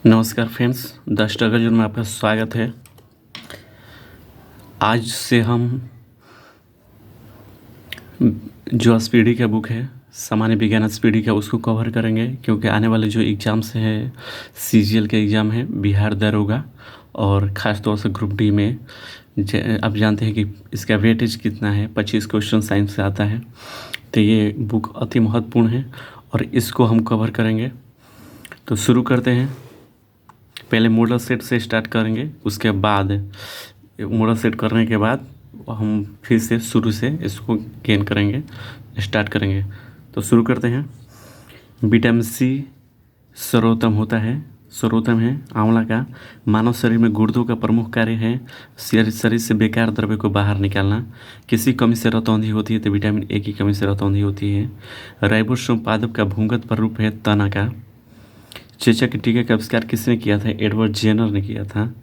नमस्कार friends, the struggle zone में आपका स्वागत है। आज से हम जो एसपीडी का बुक है, सामान्य विज्ञान एसपीडी का, उसको कवर करेंगे क्योंकि आने वाले जो एग्ज़ाम्स हैं, सीजीएल के एग्ज़ाम है, बिहार दरोगा और ख़ास तौर से ग्रुप डी में आप जानते हैं कि इसका वेटेज कितना है। 25 क्वेश्चन साइंस से आता है, तो ये बुक अति महत्वपूर्ण है और इसको हम कवर करेंगे। तो शुरू करते हैं। पहले मॉडल सेट से स्टार्ट करेंगे, उसके बाद मॉडल सेट करने के बाद हम फिर से शुरू से इसको गेन करेंगे, स्टार्ट करेंगे। तो शुरू करते हैं। विटामिन सी सर्वोत्तम होता है, सर्वोत्तम है आंवला का। मानव शरीर में गुर्दों का प्रमुख कार्य है शरीर से बेकार द्रव्य को बाहर निकालना। किसी कमी से रतौंधी होती है तो विटामिन ए की कमी से रतौंधी होती है। राइबोसोम पादप का भूंगत रूप है तना का। चेचक के टीके का आविष्कार किसने किया था? एडवर्ड जेनर ने किया था।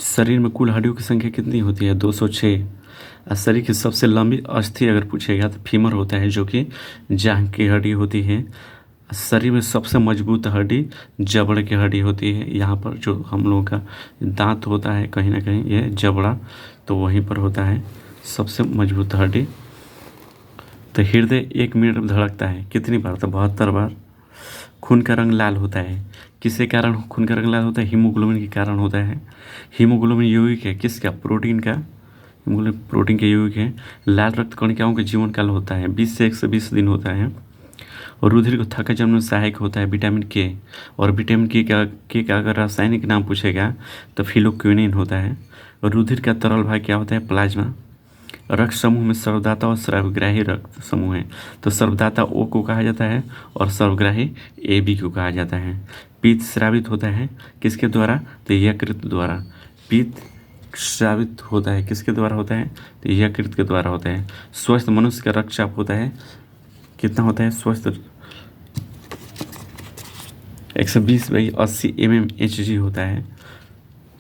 शरीर में कुल हड्डियों की संख्या कितनी होती है? 206। शरीर की सबसे लंबी अस्थि अगर पूछेगा तो फीमर होता है, जो कि जांघ की हड्डी होती है। शरीर में सबसे मजबूत हड्डी जबड़ की हड्डी होती है। यहाँ पर जो हम लोगों का दांत होता है, कहीं ना कहीं ये जबड़ा, तो वहीं पर होता है सबसे मजबूत हड्डी। तो हृदय 1 मिनट में धड़कता है कितनी बार? तो 72 बार। खून का रंग लाल होता है किसके कारण खून का रंग लाल होता है? हीमोग्लोबिन के कारण होता है। हीमोग्लोबिन यौगिक है किसका? प्रोटीन का। हीमोग्लोबिन प्रोटीन के यौगिक है। लाल रक्त कणिकाओं का जीवन काल होता है 20 से 120 दिन होता है। और रुधिर को थक्का जमने में सहायक होता है विटामिन के। और विटामिन के का अगर रासायनिक नाम पूछेगा तो फिलोक्विनिन होता है। और रुधिर का तरल भाग क्या होता है? प्लाज्मा। रक्त समूह में सर्वदाता और सर्वग्राही रक्त समूह है, तो सर्वदाता ओ को कहा जाता है और सर्वग्राही ए बी को कहा जाता है। पित्त स्रावित होता है किसके द्वारा? तो यकृत द्वारा। पित्त स्रावित होता है किसके द्वारा होता है? तो यकृत के द्वारा होता है। स्वस्थ मनुष्य का रक्तचाप होता है कितना होता है? स्वस्थ 120/80 mmHg होता है।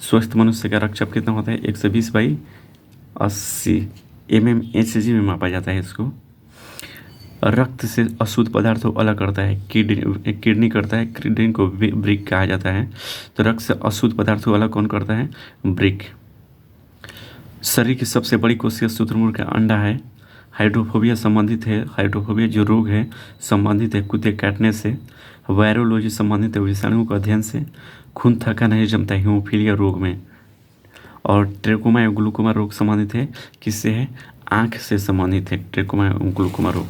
स्वस्थ मनुष्य का रक्तचाप कितना होता है? 120/80 mmHg में मापा जाता है इसको। रक्त से अशुद्ध पदार्थों को अलग करता है किडनी करता है। किडनी को ब्रिक कहा जाता है। तो रक्त से अशुद्ध पदार्थों को अलग कौन करता है? ब्रिक। शरीर की सबसे बड़ी कोशिका शुतुरमुर्ग का अंडा है। हाइड्रोफोबिया संबंधित है, हाइड्रोफोबिया जो रोग है संबंधित है कुत्ते काटने से। वायरोलॉजी संबंधित है विषाणुओं के अध्ययन से। खून थका नहीं जमता हीमोफीलिया रोग में। और ट्रेकोमा या ग्लूकोमा रोग संबंधित है किससे है? आँख से संबंधित है ट्रेकोमा या ग्लूकोमा रोग।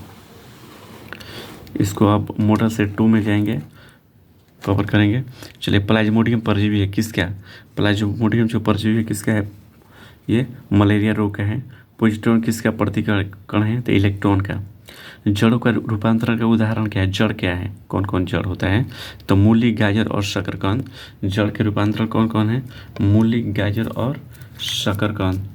इसको आप मॉडल सेट 2 में जाएंगे, कवर करेंगे। चलिए, प्लाज्मोडियम परजीवी है किसका? प्लाज्मोडियम जो परजीवी है किसका है? ये मलेरिया रोग का है। पॉजिट्रॉन किसका प्रतिकण है? तो इलेक्ट्रॉन का। जड़ों का रूपांतरण का उदाहरण क्या है? जड़ क्या है? कौन कौन जड़ होता है? तो मूली, गाजर और शकरकंद। जड़ के रूपांतरण कौन कौन है? मूली, गाजर और शकरकंद।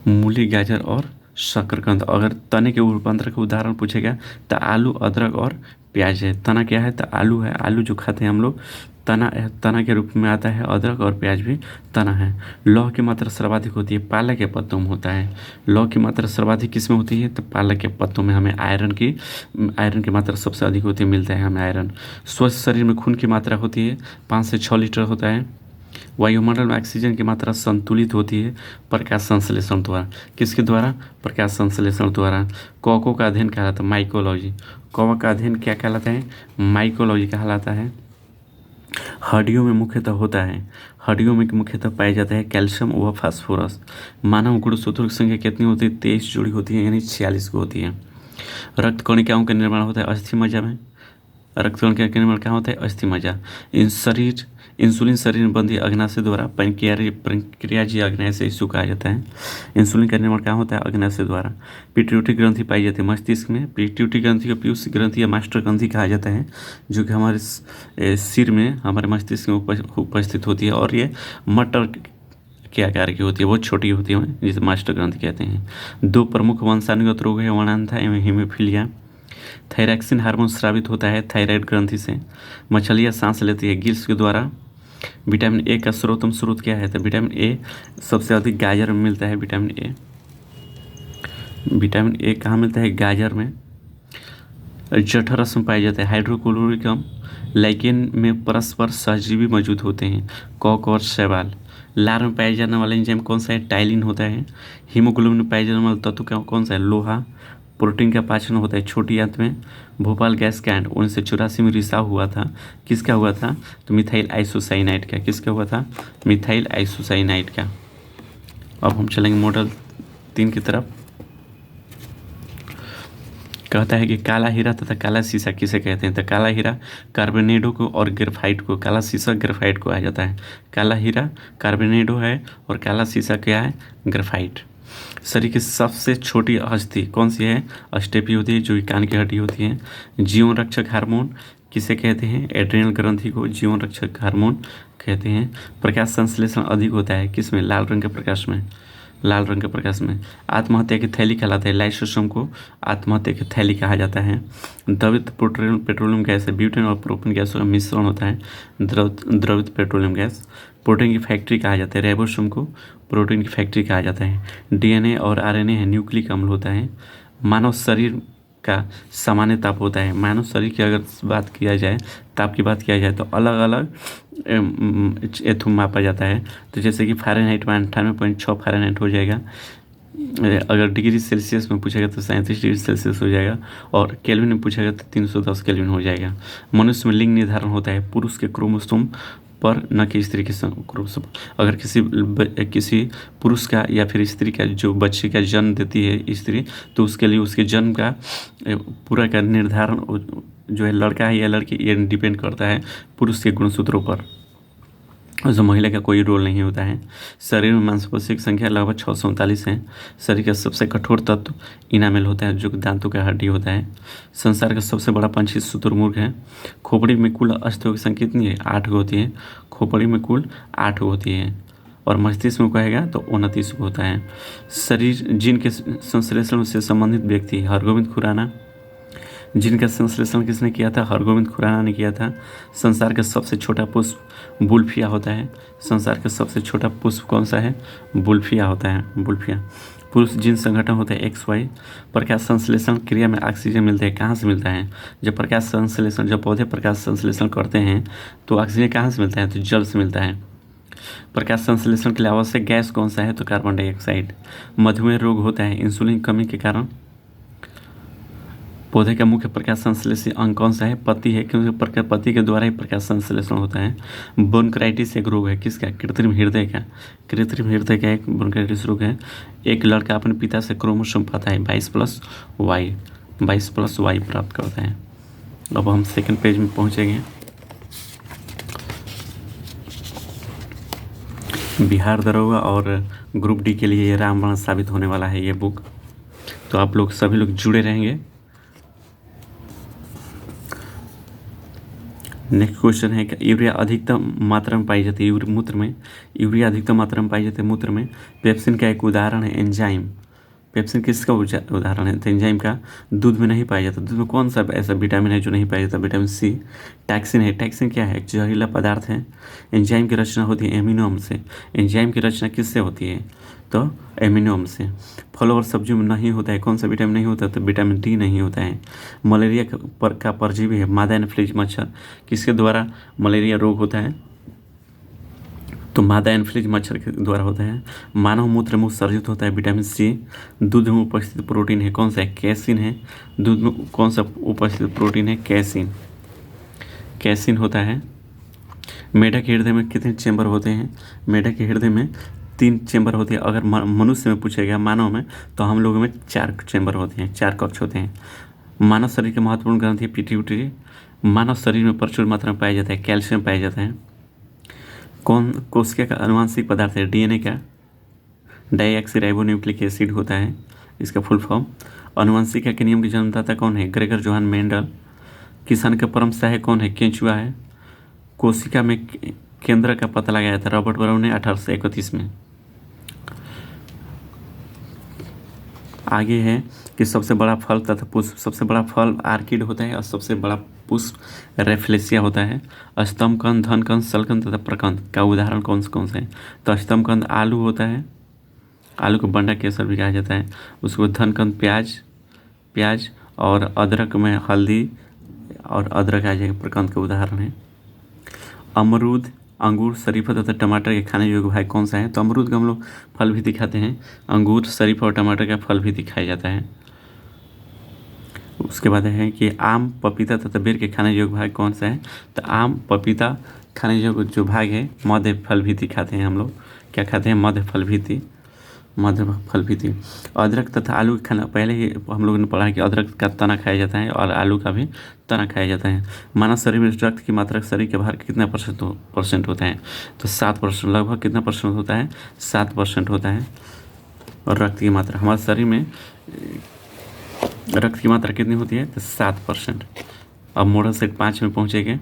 मूली, गाजर और शकरकंद। अगर तने के रूपांतरण का उदाहरण पूछेगा तो आलू, अदरक और प्याज है। तना क्या है? तो आलू है। आलू जो खाते हैं हम लोग, तना के रूप में आता है। अदरक और प्याज भी तना है। लौह की मात्रा सर्वाधिक होती है पालक के पत्तों में होता है। लौह की मात्रा सर्वाधिक किस में होती है? तो पालक के पत्तों में। हमें आयरन की मात्रा सबसे अधिक होती है, मिलता है हमें आयरन। स्वस्थ शरीर में खून की मात्रा होती है 5 से 6 लीटर होता है। वायुमंडल में ऑक्सीजन की मात्रा संतुलित होती है प्रकाश संश्लेषण द्वारा। किसके द्वारा? प्रकाश संश्लेषण द्वारा। कौकों का अध्ययन कहलाता है माइकोलॉजी। कौवा का अध्ययन क्या कहलाता है? माइकोलॉजी कहलाता है। हड्डियों में मुख्यतः होता है, हड्डियों में मुख्यतः पाया जाता है कैल्शियम व फास्फोरस। मानव गुणसूत्रों की संख्या कितनी होती है? 23 जोड़ी होती है, यानी 46 को होती है। रक्त कणिकाओं का निर्माण होता है अस्थि मज्जा में। रक्त कणिका का निर्माण कहाँ होता है? अस्थि मज्जा। इंसुलिन शरीर बंधी अग्नाशय द्वारा प्रक्रियाजी अग्नाशय इसको कहा जाता है। इंसुलिन का निर्माण कहाँ होता है? अग्नाशय द्वारा। पिट्यूटरी ग्रंथि पाई जाती है मस्तिष्क में। पिट्यूटरी ग्रंथि को पीयूष ग्रंथि या मास्टर ग्रंथि कहा जाता है, जो कि हमारे सिर में, हमारे मस्तिष्क में उपस्थित होती है। और ये मटर के आकार की होती है, बहुत छोटी होती है, जिसे मास्टर ग्रंथि कहते हैं। 2 प्रमुख वंशानुगत रोग है वर्णांधा एवं हीमोफीलिया। थायरॉक्सिन हार्मोन स्रावित होता है थायराइड ग्रंथि से। मछलियाँ सांस लेती है गिल्स के द्वारा। विटामिन ए का सर्वोत्तम स्रोत क्या है? तो विटामिन ए सबसे अधिक गाजर में मिलता है। विटामिन ए कहाँ मिलता है? गाजर में। जठर रस में पाए जाते हैं। हाइड्रोक्लोरिक अम्ल लाइकेन में परस्पर सहजीवी मौजूद होते हैं। कॉक और शैवाल। लार में पाया जाने वाला एंजाइम कौन सा है? टाइलिन होता है। हीमोग्लोबिन में पाया जाने वाला तत्व कौन सा है? लोहा। प्रोटीन का पाचन होता है छोटी आंत में। भोपाल गैस कांड 1984 में रिसाव हुआ था। किसका हुआ था? तो मिथाइल आइसोसाइनाइड का। किसका हुआ था? मिथाइल आइसोसाइनाइड का। अब हम चलेंगे मॉडल 3 की तरफ। कहता है कि काला हीरा तथा काला शीशा किसे कहते हैं? तो काला हीरा कार्बोनेडो को और ग्रेफाइट को, काला शीशा ग्रेफाइट को आ जाता है। काला हीरा कार्बोनेडो है और काला शीशा क्या है? ग्रेफाइट। शरीर की सबसे छोटी अस्थि कौन सी है? अस्टेपी होती है, जो कि कान की हड्डी होती है। जीवन रक्षक हार्मोन किसे कहते हैं? एड्रेनल ग्रंथि को जीवन रक्षक हार्मोन कहते हैं। प्रकाश संश्लेषण अधिक होता है किसमें? लाल रंग के प्रकाश में। लाल रंग के प्रकाश में। आत्महत्या की थैली कहलाता है। लाइसोसोम को आत्महत्या की थैली कहा जाता है। द्रवित पेट्रोलियम गैस है। ब्यूटेन और प्रोपेन गैस का मिश्रण होता है द्रवित पेट्रोलियम गैस। प्रोटीन की फैक्ट्री कहा जाता है। राइबोसोम को प्रोटीन की फैक्ट्री कहा जाता है। डीएनए और आरएनए है। न्यूक्लिक अम्ल होता है। मानव शरीर का सामान्य ताप होता है। मानव शरीर की अगर बात किया जाए, ताप की बात किया जाए, तो अलग अलग एथु मापा जाता है। तो जैसे कि फ़ारेनहाइट में 98.6 फ़ारेनहाइट हो जाएगा। अगर डिग्री सेल्सियस में पूछेगा तो 37 डिग्री सेल्सियस हो जाएगा। और केल्विन में पूछेगा तो 310 केल्विन हो जाएगा। मनुष्य में लिंग निर्धारण होता है पुरुष के क्रोमोसोम पर, न कि स्त्री के क्रोमोसोम। अगर किसी पुरुष का या फिर स्त्री का जो बच्चे का जन्म देती है स्त्री, तो उसके लिए उसके जन्म का पूरा का निर्धारण जो है लड़का है या लड़की, ये डिपेंड करता है पुरुष के गुणसूत्रों पर। जो महिला का कोई रोल नहीं होता है। शरीर में मांसपेशी की संख्या लगभग 639 है। शरीर का सबसे कठोर तत्व इनामेल होता है, जो कि दांतों का हड्डी होता है। संसार का सबसे बड़ा पंछी शुतुरमुर्ग है। खोपड़ी में कुल अस्थियों की संख्या कितनी है? 8 होती है। खोपड़ी में कुल 8 होती है। और मस्तिष्क में कहेगा तो 29 होता है। शरीर जीन के संश्लेषण से संबंधित व्यक्ति हरगोविंद खुराना। जिनका संश्लेषण किसने किया था? हरगोविंद खुराना ने किया था। संसार का सबसे छोटा पुष्प बुल्फिया होता है। संसार का सबसे छोटा पुष्प कौन सा है? बुल्फिया होता है, बुल्फिया। पुरुष जीन संगठन होता है XY। प्रकाश संश्लेषण क्रिया में ऑक्सीजन मिलता है। कहाँ से मिलता है? जब प्रकाश संश्लेषण, जब पौधे प्रकाश संश्लेषण करते हैं तो ऑक्सीजन कहाँ से मिलता है? तो जल से मिलता है। प्रकाश संश्लेषण के लिए आवश्यक गैस कौन सा है? तो कार्बन डाइऑक्साइड। मधुमेह रोग होता है इंसुलिन कमी के कारण। पौधे का मुख्य प्रकाश संश्लेषी अंग कौन सा है? पत्ती है, क्योंकि पत्ती के द्वारा ही प्रकाश संश्लेषण होता है। ब्रोंकाइटिस एक रोग है किसका? कृत्रिम हृदय का। कृत्रिम हृदय का एक ब्रोंकाइटिस रोग है। एक लड़का अपने पिता से क्रोमोसोम पाता है 22+Y, 22+Y प्राप्त करता है। अब हम सेकंड पेज में पहुंचेंगे। बिहार दरोगा और ग्रुप डी के लिए ये रामबाण साबित होने वाला है ये बुक। तो आप लोग सभी लोग जुड़े रहेंगे। नेक्स्ट क्वेश्चन है कि यूरिया अधिकतम मात्रा में पाई जाती है मूत्र में। यूरिया अधिकतम मात्रा में पाई जाती है मूत्र में। पेप्सिन का एक उदाहरण है एंजाइम। पेप्सिन किसका उदाहरण है? तो एंजाइम का दूध में नहीं पाया जाता। दूध में कौन सा ऐसा विटामिन है जो नहीं पाया जाता? Vitamin C। टैक्सिन है। टैक्सिन क्या है? एक जहरीला पदार्थ है। एंजाइम की रचना होती है एमिनो अम्ल से। एंजाइम की रचना किससे होती है? तो एमिनो अम्ल से। फलों और सब्जियों में नहीं होता है। कौन सा विटामिन नहीं होता? तो विटामिन D नहीं होता है। मलेरिया का परजीवी है मादा एनोफिलीज मच्छर। किसके द्वारा मलेरिया रोग होता है? तो मादा एनोफिलीज मच्छर के द्वारा होता है। मानव मूत्र में उत्सर्जित होता है विटामिन C। दूध में उपस्थित प्रोटीन है कौन सा है? कैसिन है। दूध में कौन सा उपस्थित प्रोटीन है? कैसिन। कैसिन होता है। मेढक के हृदय में कितने चेंबर होते हैं? मेढक के हृदय में 3 चेंबर होते हैं। अगर मनुष्य में पूछेगा, मानव में, तो हम लोगों में 4 चेंबर होते हैं, 4 कक्ष होते हैं। मानव शरीर के महत्वपूर्ण ग्रंथि है पिट्यूटरी। मानव शरीर में प्रचुर मात्रा में पाया जाता है कैल्शियम पाया जाता है। कौन कोशिका का आनुवांशिक पदार्थ है? DNA का डाइऑक्सीराइबोन्यूक्लिक एसिड होता है इसका फुल फॉर्म। आनुवंशिकी के नियम के जन्मदाता कौन है? Gregor Johan Mendel. किसान का परम सहायक कौन है? केंचुआ है। कोशिका में केंद्र का पता लगाया था रॉबर्ट ब्राउन ने 1831 में। आगे है कि सबसे बड़ा फल तथा पुष्प। सबसे बड़ा फल आर्किड होता है और सबसे बड़ा पुष्प रेफ्लेसिया होता है। स्तंभकंद, धनकंद, शलकंद तथा प्रकंद का उदाहरण कौन से हैं? तो स्तंभकंद आलू होता है। आलू को बंडा केसर भी कहा जाता है। उसको धनकंद प्याज और अदरक में हल्दी और अदरक आ जाएगा प्रकंद के उदाहरण है। अमरूद, अंगूर, शरीफा तथा टमाटर के खाने योग्य भाग कौन सा है? तो अमरूद का हम लोग फल भी दिखाते हैं, अंगूर, शरीफा और टमाटर का फल भी दिखाया जाता है। उसके बाद है कि आम, पपीता तथा बेर के खाने योग्य भाग कौन सा है? तो आम, पपीता खाने योग्य जो भाग है मध्य फल भी दिखाते हैं हम लोग। क्या खाते हैं? मध्य फल भी थी, मध्य फल भी थी। अदरक तथा आलू का खाना, पहले ही हम लोगों ने पढ़ा कि अदरक का तना खाया जाता है और आलू का भी तना खाया जाता है। मानव शरीर में रक्त की मात्रा शरीर के भार का कितना परसेंट होता है? तो 7%। लगभग कितना परसेंट होता है? 7% होता है। और रक्त की मात्रा, हमारे शरीर में रक्त की मात्रा कितनी होती है? तो 7%। अब मॉडल सेट 5 में पहुँचेंगे।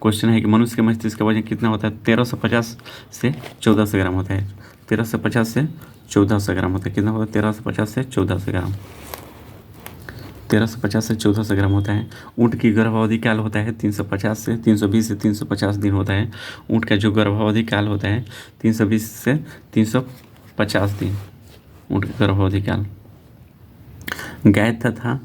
क्वेश्चन है कि मनुष्य के मस्तिष्क का वजन कितना होता है? 1350 से 1400 ग्राम होता है। 1350 से 1400 ग्राम होता है। कितना होता है? 1350 से 1400 ग्राम। 1350 से 1400 ग्राम होता है। ऊँट की गर्भावधि काल होता है 350 से 320 से 350 दिन होता है। ऊँट का जो गर्भावधि काल होता है 320 से 350 दिन, ऊँट का गर्भावधि काल। गाय तथा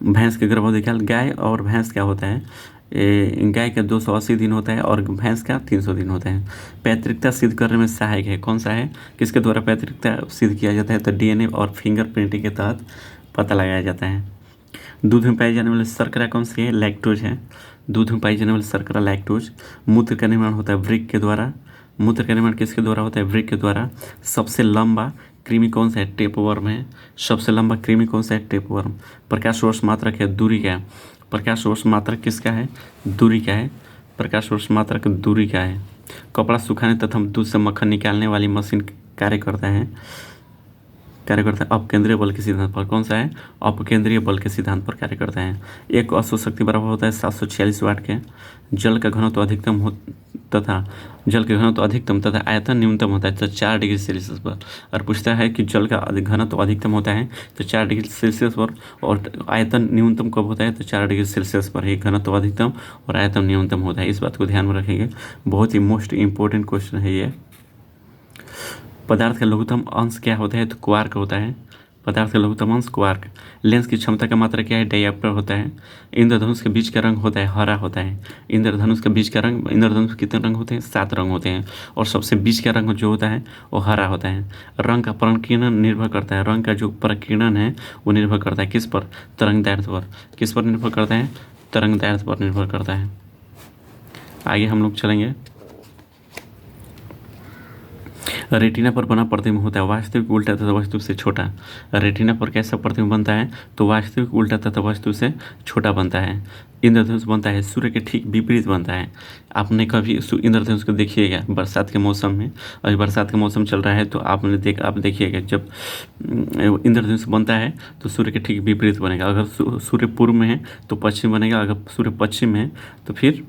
भैंस के गर्भावधि काल, गाय और भैंस क्या होता है? गाय का 280 दिन होता है और भैंस का 300 दिन होता है। पैतृकता सिद्ध करने में सहायक है, कौन सा है? किसके द्वारा पैतृकता सिद्ध किया जाता है? तो डीएनए और फिंगरप्रिंटिंग के तहत पता लगाया जाता है। दूध में पाई जाने वाली शर्करा कौन सी है? लैक्टोज है। दूध में पाई जाने वाली शर्करा लैक्टोज। मूत्र का निर्माण होता है वृक्क के द्वारा। मूत्र का निर्माण किसके द्वारा होता है? वृक्क के द्वारा। सबसे लंबा कृमि कौन सा है? टेपवर्म है। सबसे लंबा कृमि कौन सा है? टेपवर्म। प्रकाश वर्ष मात्रक है, दूरी का है? प्रकाश वर्ष मात्रक किसका है? दूरी का है। प्रकाश वर्ष मात्रक दूरी का है। कपड़ा सुखाने तथा दूध से मक्खन निकालने वाली मशीन कार्य करता है अपकेंद्रीय बल के सिद्धांत पर। कौन सा है? अपकेंद्रीय बल के सिद्धांत पर कार्य करता है। एक अश्व शक्ति बराबर होता है 746 वाट के। जल का घनत्व अधिकतम तथा आयतन न्यूनतम होता है तो 4 डिग्री सेल्सियस पर। और पूछता है कि जल का घनत्व अधिकतम होता है तो 4 डिग्री सेल्सियस पर, और आयतन न्यूनतम कब होता है? तो 4 डिग्री सेल्सियस पर ही घनत्व अधिकतम और आयतन न्यूनतम होता है। इस बात को ध्यान में रखेंगे, बहुत ही मोस्ट इंपॉर्टेंट क्वेश्चन है ये। पदार्थ का लघुत्तम अंश क्या होता है? तो क्वार्क होता है। पदार्थ का लघुत्तम अंश क्वार्क। लेंस की क्षमता का मात्रा क्या है? डायऑप्टर होता है। इंद्रधनुष के बीच का रंग होता है हरा होता है। इंद्रधनुष के कितने रंग होते हैं? 7 रंग होते हैं, और सबसे बीच का रंग जो होता है वो हरा होता है। रंग का प्रकीर्णन निर्भर करता है, रंग का जो प्रकीर्णन है वो निर्भर करता है किस पर? तरंगदैर्ध्य पर। किस पर निर्भर करता है? तरंगदैर्ध्य पर निर्भर करता है। आगे हम लोग चलेंगे। रेटिना पर बना प्रतिबिंब होता है वास्तविक, उल्टा तथा वस्तु से छोटा। रेटिना पर कैसा प्रतिबिंब बनता है? तो वास्तविक, उल्टा तथा वस्तु से छोटा बनता है। इंद्रधनुष बनता है सूर्य के ठीक विपरीत बनता है। आपने कभी इंद्रधनुष को देखिएगा बरसात के मौसम में, अभी बरसात का मौसम चल रहा है तो आप देखिएगा जब इंद्रधनुष बनता है तो सूर्य के ठीक विपरीत बनेगा। अगर सूर्य पूर्व में है तो पश्चिम बनेगा, अगर सूर्य पश्चिम में है तो फिर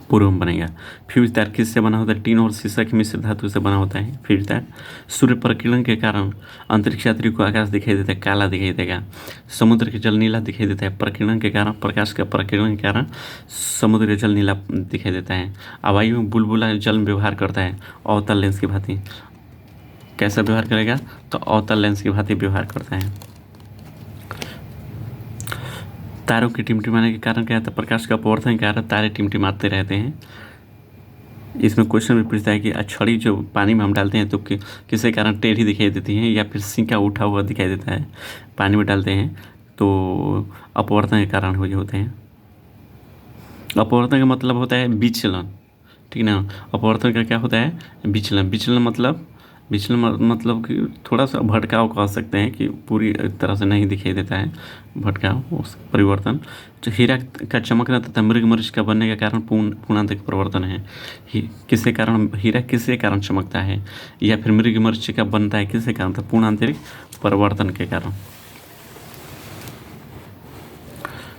पूर्व में बनेगा। फ्यूज तार किससे बना होता है? टीन और शीशा के मिश्र धातु से बना होता है फ्यूज तार। सूर्य प्रकीर्णन के कारण अंतरिक्ष यात्री को आकाश दिखाई देता है काला दिखाई देगा। समुद्र के जल नीला दिखाई देता है प्रकीर्णन के कारण, प्रकाश का प्रकीर्णन के कारण समुद्र के जल नीला दिखाई देता है। वायु में बुलबुला जल में व्यवहार करता है अवतल लेंस की भांति। कैसा व्यवहार करेगा? तो अवतल लेंस की भांति व्यवहार करता है। तारों की टिमटिमाने के कारण क्या होता है? प्रकाश का अपवर्तन के कारण तारे टिमटिमाते रहते हैं। इसमें क्वेश्चन भी पूछता है कि छड़ी जो पानी में हम डालते हैं तो किसके कारण टेढ़ी दिखाई देती है या फिर सिंका उठा हुआ दिखाई देता है? पानी में डालते हैं तो अपवर्तन के कारण हो होते हैं। अपवर्तन का मतलब होता है विचलन, ठीक ना। अपवर्तन का क्या होता है? विचलन। विचलन मतलब कि थोड़ा सा भटकाव कह सकते हैं कि पूरी तरह से नहीं दिखाई देता है भटकाव, उस परिवर्तन। तो हीरा का चमकना तथा मृगमरीच का बनने का कारण पूर्णांतरिक परिवर्तन है। किसके कारण हीरा किसके कारण चमकता है या फिर मृगमरीच का बनता है किसके कारण? तो पूर्णांतरिक परिवर्तन के कारण।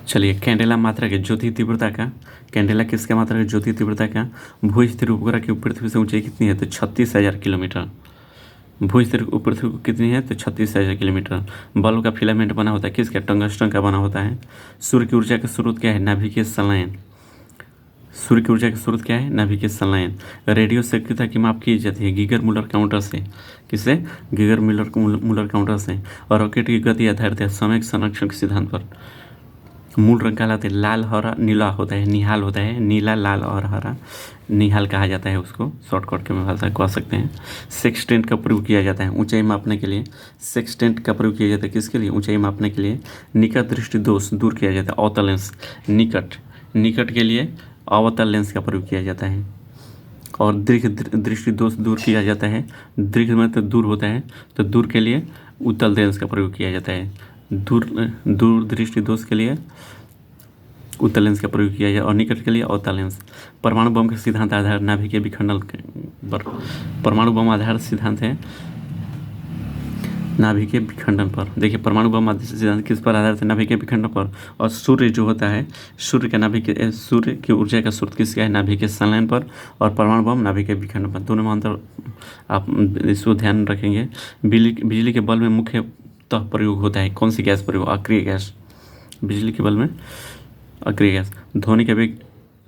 चलिए, कैंडेला मात्रा के ज्योति तीव्रता का, कैंडेला किसका मात्रा है? ज्योति तीव्रता का। भू स्थिर उपग्रह की पृथ्वी से ऊंचाई कितनी है? तो 36,000 किलोमीटर। भू स्थिर पृथ्वी को कितनी है? तो 36,000 किलोमीटर। बल्ब का फिलामेंट बना होता है किसका? टंगस्टन का बना होता है। सूर्य की ऊर्जा का स्रोत क्या है? नाभिकीय संलयन। सूर्य की ऊर्जा की स्रोत क्या है? नाभिकीय संलयन। रेडियो सक्रियता की माप की जाती है गीगर मुलर काउंटर से। किससे? गीगर मुलर काउंटर से। और रॉकेट की गति आधारित है समय संरक्षण के सिद्धांत पर। मूल रंग कहलाते हैं लाल, हरा, नीला होता है, निहाल होता है, नीला, लाल और हरा निहाल कहा जाता है उसको, शॉर्टकट के में भाषा कह सकते हैं। सेक्सटेंट का प्रयोग किया जाता है ऊंचाई मापने के लिए। सेक्सटेंट का प्रयोग किया जाता है किसके लिए? ऊंचाई मापने के लिए। निकट दृष्टि दोष दूर किया जाता है अवतल लेंस। निकट के लिए अवतल लेंस का प्रयोग किया जाता है। और दीर्घ दृष्टि दोष दूर किया जाता है। दीर्घ में तो दूर होता है, तो दूर के लिए उत्तल लेंस का प्रयोग किया जाता है। दूर दृष्टि दोष के लिए उत्तल लेंस का प्रयोग किया जाए और निकट के लिए अवतल लेंस। परमाणु बम के सिद्धांत आधार नाभिकीय विखंडन पर। परमाणु बम आधार सिद्धांत है नाभिकीय विखंडन पर। देखिए परमाणु बम सिद्धांत किस पर आधारित है? नाभिकीय विखंडन पर। और सूर्य जो होता है, सूर्य की ऊर्जा का स्रोत किसका है? नाभिकीय संलयन पर। और परमाणु बम नाभिकीय विखंडन पर। दोनों में अंतर आप इसको ध्यान रखेंगे। बिजली के बल्ब में मुख्यतः प्रयोग होता है कौन सी गैस प्रयोग? अक्रिय गैस। बिजली के बल्ब में अक्रिय गैस। ध्वनि का वेग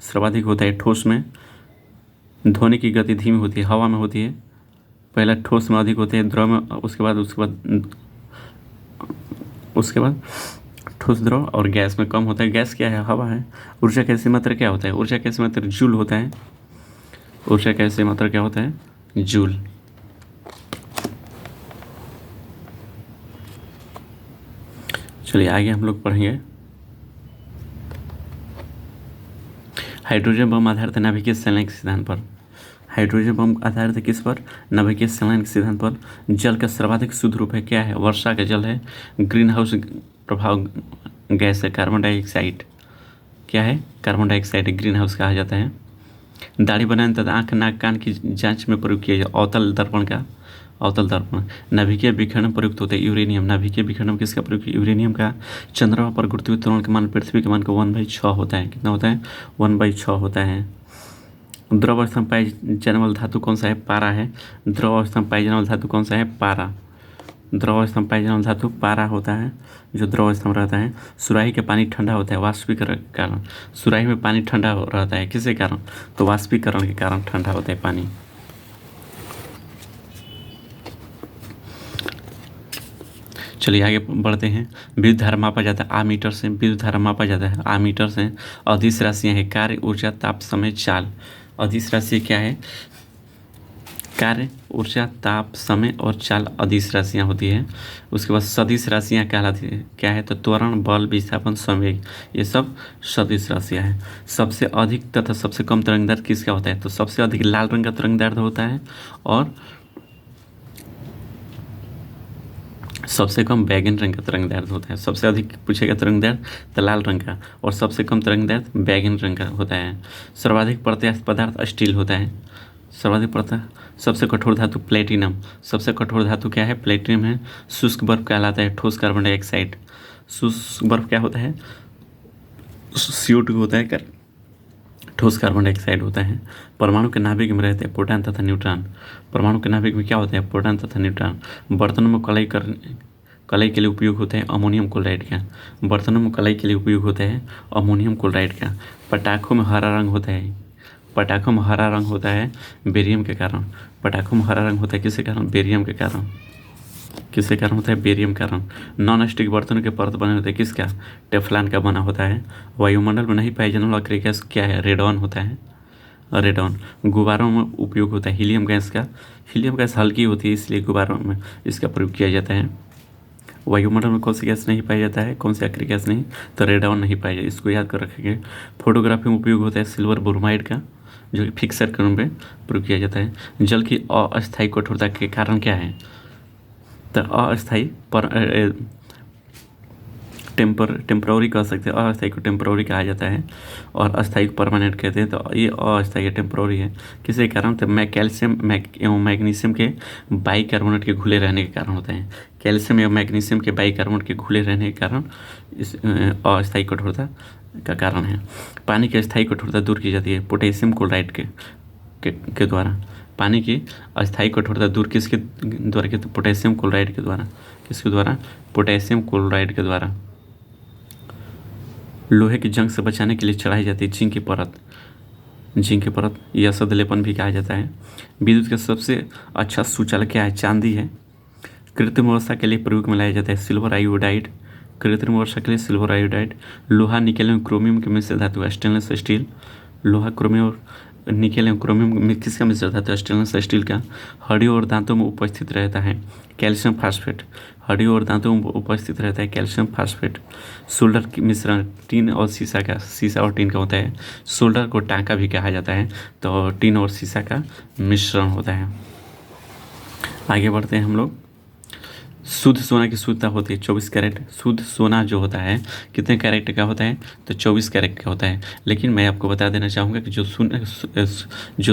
सर्वाधिक होता है ठोस में। ध्वनि की गति धीमी होती है हवा में होती है। पहला ठोस में अधिक होते हैं, द्रव में, उसके बाद ठोस, द्रव और गैस में कम होता है। गैस क्या है? हवा है। ऊर्जा का ऐसी मात्रा क्या होता है? ऊर्जा का ऐसी मात्रा जूल होता है। ऊर्जा का ऐसी मात्रा क्या होता है? जूल। चलिए आगे हम लोग पढ़ेंगे। हाइड्रोजन बम आधारित नाभिकीय संलयन के सिद्धांत पर। हाइड्रोजन बम आधारित है किस पर? नाभिकीय संलयन के सिद्धांत पर। जल का सर्वाधिक शुद्ध रूप है क्या है? वर्षा का जल है। ग्रीन हाउस प्रभाव गैस है कार्बन डाइऑक्साइड। क्या है? कार्बन डाइऑक्साइड ग्रीन हाउस कहा जाता है। दाढ़ी बनाने तथा आँख नाक कान की जांच में प्रयोग किया जाए अवतल दर्पण का। अवतल दर्पण। नाभिकीय विखंडन प्रयुक्त होता है यूरेनियम। नाभिकीय विखंडन किसका प्रयोग? यूरेनियम का। चंद्रमा पर गुरुत्वीय त्वरण के मान पृथ्वी के मान को 1/6 होता है। कितना होता है? 1/6 होता है। द्रव अवस्था में पाई जाने वाला धातु कौन सा है? पारा है। द्रव अवस्था में पाई जाने वाला धातु कौन सा है? पारा। द्रव अवस्था में पाई जाने वाला धातु पारा होता है, जो द्रव अवस्था में रहता है। सुराही का पानी ठंडा होता है वाष्पीकरण के कारण। सुराही में पानी ठंडा रहता है किसके कारण? तो वाष्पीकरण के कारण ठंडा होता है पानी। चलिए आगे बढ़ते हैं। विद्युत धारा मापा जाता है आमीटर से। विद्युत धारा मापा जाता है आमीटर से। अदिश राशियाँ हैं कार्य, ऊर्जा, ताप, समय, चाल। अदिश राशि क्या है? कार्य, ऊर्जा, ताप, समय और चाल अदिश राशियाँ होती है। उसके बाद सदिश राशियाँ कहलाती है क्या है? तो त्वरण, बल, विस्थापन, संवेग, ये सब सदिश राशियाँ हैं। सबसे अधिक तथा सबसे कम तरंगदैर्घ्य किसका होता है? तो सबसे अधिक लाल रंग का तरंगदैर्घ्य होता है और सबसे कम बैगन रंग का तरंगदैर्घ्य होता है। सबसे अधिक पूछेगा तरंगदैर्घ्य तो लाल रंग का, और सबसे कम तरंगदैर्घ्य बैगन रंग का होता है। सर्वाधिक प्रत्यास्थ पदार्थ स्टील होता है। सर्वाधिक सबसे कठोर धातु प्लेटिनम। सबसे कठोर धातु क्या है? प्लेटिनम है। शुष्क बर्फ कहलाता है ठोस कार्बन डाइऑक्साइड। शुष्क बर्फ क्या होता है? CO2 होता है, ठोस कार्बन डाइऑक्साइड होता है। परमाणु के नाभिक में रहते हैं प्रोटॉन तथा न्यूट्रॉन। परमाणु के नाभिक में क्या होता है? प्रोटॉन तथा न्यूट्रॉन। बर्तनों में कलाई के लिए उपयोग होता है अमोनियम क्लोराइड का। बर्तनों में कलाई के लिए उपयोग होता है अमोनियम क्लोराइड का। पटाखों में हरा रंग होता है। पटाखों में हरा रंग होता है बेरियम के कारण। पटाखों में हरा रंग होता है किसके कारण? बेरियम के कारण। किसके कारण होता है? बेरियम के कारण। नॉन स्टिक बर्तनों के परत बने होते हैं किसका? टेफ्लॉन का बना होता है। वायुमंडल में नहीं पाई जाने वाला अक्रिय गैस क्या है? रेडॉन होता है। रेडॉन। गुब्बारों में उपयोग होता है हीलियम गैस का। हीलियम गैस हल्की होती है इसलिए गुब्बारों में इसका प्रयोग किया जाता है। वायुमंडल में कौन सी गैस नहीं पाई जाता है? कौन सी अक्रिय गैस नहीं? तो रेडॉन नहीं पाई जाती, इसको याद कर रखेंगे। फोटोग्राफी में उपयोग होता है सिल्वर ब्रोमाइड का, जो कि फिक्सर के रूप में प्रयोग किया जाता है। जल की अस्थायी कठोरता के कारण क्या है? तो अस्थायी टेम्पररी कह सकते हैं। अस्थायी को टेम्पररी कहा जाता है और अस्थायी को परमानेंट कहते हैं। तो ये अस्थायी टेम्पररी है किसके कारण? तो कैल्शियम एवं मैग्नीशियम के बाइकार्बोनेट के घुले रहने के कारण होता है। कैल्शियम एवं मैग्नीशियम के बाइकार्बोनेट के घुले रहने के कारण इस अस्थायी कठोरता का कारण है। पानी की अस्थायी कठोरता दूर की जाती है पोटेशियम क्लोराइड के द्वारा। पानी की अस्थायी कठोरता दूर किसके द्वारा? तो पोटेशियम क्लोराइड के द्वारा। किसके द्वारा? पोटेशियम क्लोराइड के द्वारा। लोहे की जंग से बचाने के लिए चढ़ाई जाती है जिंक की परत। जिंक की परत या सदलेपन भी कहा जाता है। विद्युत का सबसे अच्छा सुचालक क्या है? चांदी है। कृत्रिम वर्षा के लिए प्रयोग में लाया जाता है सिल्वर आयोडाइड। कृत्रिम वर्षा के लिए सिल्वर आयोडाइड। लोहा, निकेल एवं क्रोमियम के मिश्र धातु है स्टेनलेस स्टील। लोहा, क्रोमियम और निकेल एवं क्रोमियम में किसका मिश्र धातु है? स्टेनलेस स्टील का। हड्डियों और दांतों में उपस्थित रहता है कैल्शियम फास्फेट। हड्डियों और दांतों में उपस्थित रहता है कैल्शियम फास्फेट। सोल्डर की मिश्रण टीन और सीसा का, सीसा और टीन का होता है। सोल्डर को टांका भी कहा जाता है, तो टीन और सीसा का मिश्रण होता है। आगे बढ़ते हैं हम लोग। शुद्ध सोना की शुद्धता होती है 24 कैरेट। शुद्ध सोना जो होता है कितने कैरेट का होता है? तो 24 कैरेट का होता है। लेकिन मैं आपको बता देना चाहूँगा कि जो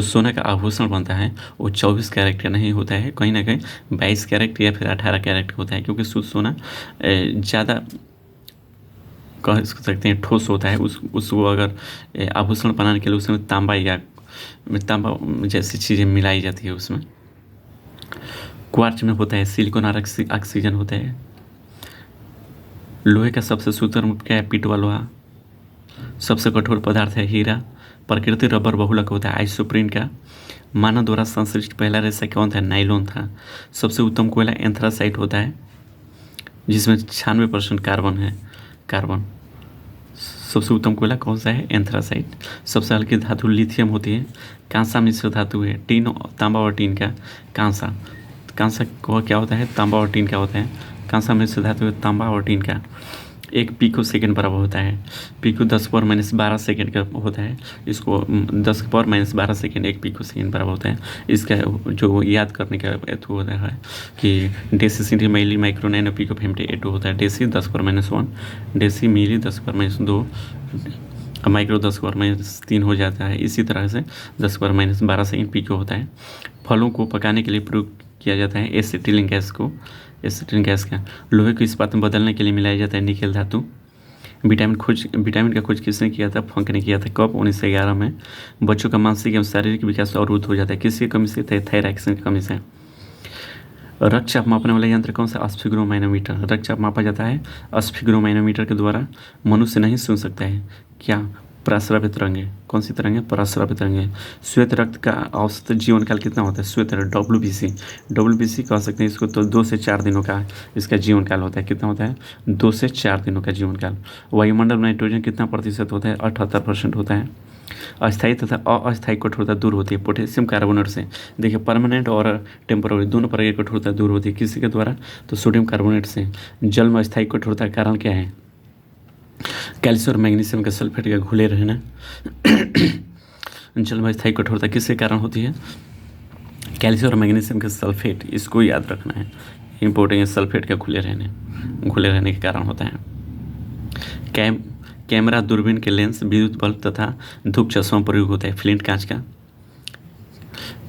सोना का आभूषण बनता है वो 24 कैरेट का नहीं होता है, कहीं ना कहीं 22 कैरेट या फिर 18 कैरेट का होता है, क्योंकि शुद्ध सोना ज़्यादा कह सकते हैं ठोस होता है। उसको अगर आभूषण बनाने के लिए उसमें तांबा जैसी चीज़ें मिलाई जाती है उसमें। क्वार्ट्ज में होता है सिलिकॉन और ऑक्सीजन होता है। लोहे का सबसे सूत्र क्या है? पिटवा लोहा। सबसे कठोर पदार्थ है हीरा। प्रकृति रबर बहुलक होता है आइसोप्रीन का। मानव द्वारा संश्लिष्ट पहला रेशा कौन था? नाइलॉन था। सबसे उत्तम कोयला एंथ्रासाइट होता है, जिसमें 96% कार्बन है। सबसे उत्तम कोयला कौन सा है? एंथ्रासाइट। सबसे हल्की धातु लिथियम होती है। कांसा मिश्र धातु है टीन, तांबा और टीन का। कांसा को क्या होता है? तांबा और टीन का होता है। कांसा मिश्र धातु है तांबा और टीन का। 1 पिको सेकंड बराबर होता है। पिको 10⁻12 सेकंड का होता है। इसको 10⁻12 सेकंड 1 पिको सेकंड बराबर होता है। इसका जो याद करने का हेतु होता है कि deci centi milli micro nano pico femto A2 होता है। डेसी 10⁻1, डेसी मिली 10⁻2, माइक्रो 10⁻3 हो जाता है। इसी तरह से 10⁻12 सेकंड पिको होता है। फलों को पकाने के लिए प्रयोग किया जाता है एसिटिलीन गैस को। एसिटिलीन गैस का लोहे को इस्पात में बदलने के लिए मिलाया जाता है निकेल धातु। विटामिन का खोज किसने किया था? फंक ने किया था। कब? 1911 में। बच्चों का मानसिक एवं शारीरिक विकास अवरुद्ध हो जाता है किसकी कमी से? थायरॉक्सिन की कमी से। रक्तचाप मापने वाला यंत्र कौन सा? स्फिग्नोमैनोमीटर। रक्तचाप मापा जाता है स्फिग्नोमैनोमीटर के द्वारा। मनुष्य नहीं सुन सकता है क्या? प्रस्रावित तरंगे। कौन सी तरंगे? प्रस्रावित तरंगे। श्वेत रक्त का औसत जीवन काल कितना होता है? श्वेत रक्त WBC कह सकते हैं इसको, तो 2 से 4 दिनों का इसका जीवन काल होता है। कितना होता है? 2 से 4 दिनों का जीवन काल। वायुमंडल में नाइट्रोजन कितना प्रतिशत होता है? 78% होता है। अस्थायी तथा अस्थायी कठोरता दूर होती है पोटेशियम कार्बोनेट से। देखिए परमानेंट और टेम्पररी दोनों प्रकार की कठोरता दूर होती है किसी के द्वारा? तो सोडियम कार्बोनेट से। जल में अस्थायी कठोरता का कारण क्या है? कैल्शियम और मैग्नीशियम के सल्फेट का घुले रहना। जल में स्थायी कठोरता किसके कारण होती है? कैल्शियम और मैग्नीशियम के सल्फेट, इसको याद रखना है, इंपॉर्टेंट है। सल्फेट का घुले रहने के कारण होता है। कैमरा, दूरबीन के लेंस, विद्युत बल्ब तथा धूप चश्मा प्रयोग होता है फ्लिंट कांच का।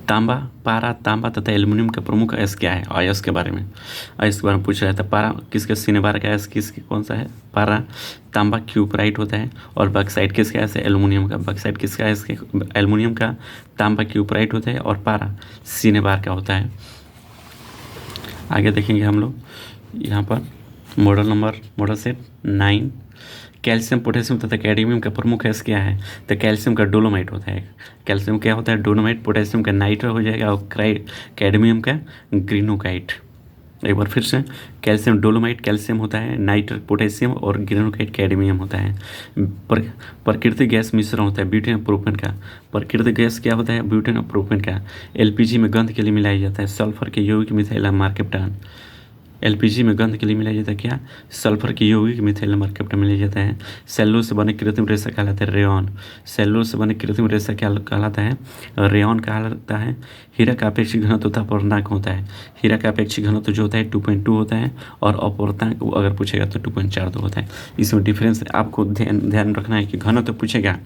तांबा, पारा, तांबा तथा एल्युमिनियम का प्रमुख अयस्क क्या है? अयस्क के बारे में पूछ रहा था। पारा किसके? सिनेबार का अयस्क किसके? कौन सा है? पारा। तांबा क्यूपराइट होता है। और बक्साइट किसका अयस्क है? एल्युमिनियम का। बक्साइट किसका अयस्क है? एल्युमिनियम का। तांबा क्यूपराइट होता है और पारा सिनेबार का होता है। आगे देखेंगे हम लोग यहाँ पर मॉडल सेट 9। कैल्शियम, पोटेशियम तथा कैडमियम का प्रमुख अयस्क क्या है? तो कैल्शियम का डोलोमाइट होता है। कैल्शियम क्या होता है? डोलोमाइट। पोटेशियम का नाइट्रो हो जाएगा और कैडमियम का ग्रीनोकाइट। एक बार फिर से, कैल्शियम डोलोमाइट कैल्शियम होता है, नाइट्रो पोटेशियम और ग्रेनोकाइट कैडमियम होता है। प्राकृतिक गैस मिश्रण होता है ब्यूटेन और प्रोपेन का। प्राकृतिक गैस क्या होता है? ब्यूटेन और प्रोपेन का। एलपीजी में गंध के लिए मिलाया जाता है सल्फर के यौगिक मिथाइल मर्केप्टान। एलपीजी में गंध के लिए मिलाया जाता है क्या? सल्फर की यौगिक मिथाइल मर्केप्टान मिलाया जाता है। सेलुलोज से बने कृत्रिम रेशा कहलाता है रेयॉन। सेलुलोज से बने कृत्रिम रेशा क्या कहलाता है? रेयॉन कहलाता है। हीरा का अपेक्षित घनत्व तथा अपवर्तनांक होता है। हीरा का अपेक्षित घनत्व जो होता है 2.2 होता है और अपवर्तनांक अगर पूछेगा तो 2.42 होता है। इसमें डिफरेंस आपको ध्यान रखना है कि घनत्व पूछेगा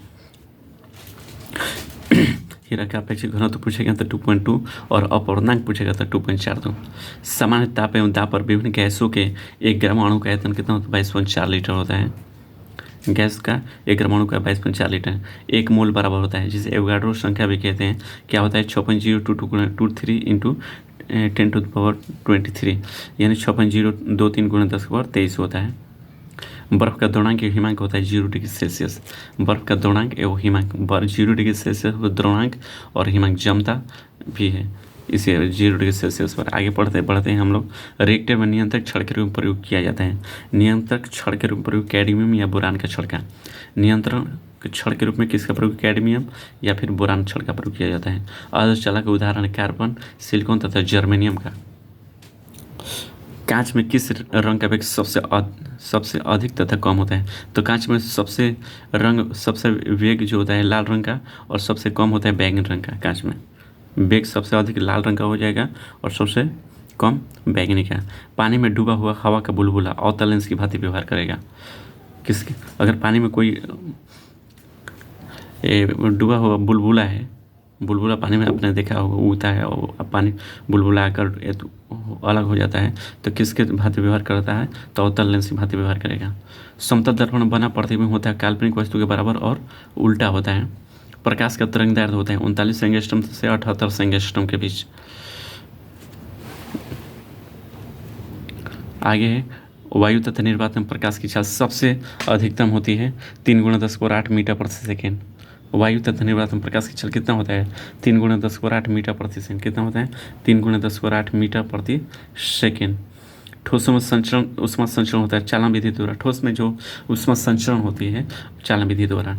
हीरा का अपेक्षित घनत्व पूछेगा तो 2.2 और अपवर्तनांक पूछेगा तो 2.42। सामान्य ताप एवं दाब पर विभिन्न गैसों के 1 ग्राम अणु का आयतन कितना होता है? 22.4 लीटर होता है। गैस का 1 ग्राम अणु का 22.4 लीटर। 1 मोल बराबर होता है, जिसे एवोगाड्रो संख्या भी कहते हैं। क्या होता है? 6.02223 इंटू 10⁻23 यानी 6.023 × 10⁻23 होता है। बर्फ़ का द्रवणांक एवं हिमांक होता है 0 डिग्री सेल्सियस। बर्फ़ का द्रवणांक एवं हिमांक 0 डिग्री सेल्सियस द्रवणांक और हिमांक जमता भी है इसे 0 डिग्री सेल्सियस पर। आगे बढ़ते हैं हम लोग। रिएक्टर में नियंत्रक छड़ के रूप में प्रयोग किया जाता है। नियंत्रक छड़ के रूप में प्रयोग कैडमियम या बोरान का छड़ का। नियंत्रण छड़ के रूप में किसका प्रयोग, कैडमियम या फिर बोरान छड़ का प्रयोग किया जाता है। अर्धचालक का उदाहरण कार्बन, सिलिकॉन तथा जर्मेनियम का। कांच में किस रंग का वेग सबसे अधिक तथा कम होता है? तो कांच में सबसे वेग जो होता है लाल रंग का और सबसे कम होता है बैंगनी रंग का। कांच में वेग सबसे अधिक लाल रंग का हो जाएगा और सबसे कम बैंगनी का। पानी में डूबा हुआ हवा का बुलबुला अवतल लेंस की भांति व्यवहार करेगा। किसके, अगर पानी में कोई डूबा हुआ बुलबुला है, बुलबुला पानी में आपने देखा होगा उगता है और अब पानी बुलबुला आकर अलग हो जाता है तो किसके भांति व्यवहार करता है? तो अवतल लेंस की भांति व्यवहार करेगा। समतल दर्पण बना प्रतिबिंब होता है काल्पनिक वस्तु के बराबर और उल्टा होता है। प्रकाश का तरंगदैर्ध्य होता है 39 एंगस्ट्रॉम से 78 एंगस्ट्रॉम के बीच। आगे है वायु तथा निर्वात में प्रकाश की चाल सबसे अधिकतम होती है 3 × 10⁸ मीटर प्रति सेकेंड। वायु तथा निर्वात में प्रकाश की चाल कितना होता है? 3 × 10⁸ मीटर प्रति सेकेंड। कितना होता है? 3 × 10⁸ मीटर प्रति सेकेंड। ठोसों में संचरण उष्मा संचरण होता है चालन विधि द्वारा। ठोस में जो उष्मा संचरण होती है चालन विधि द्वारा।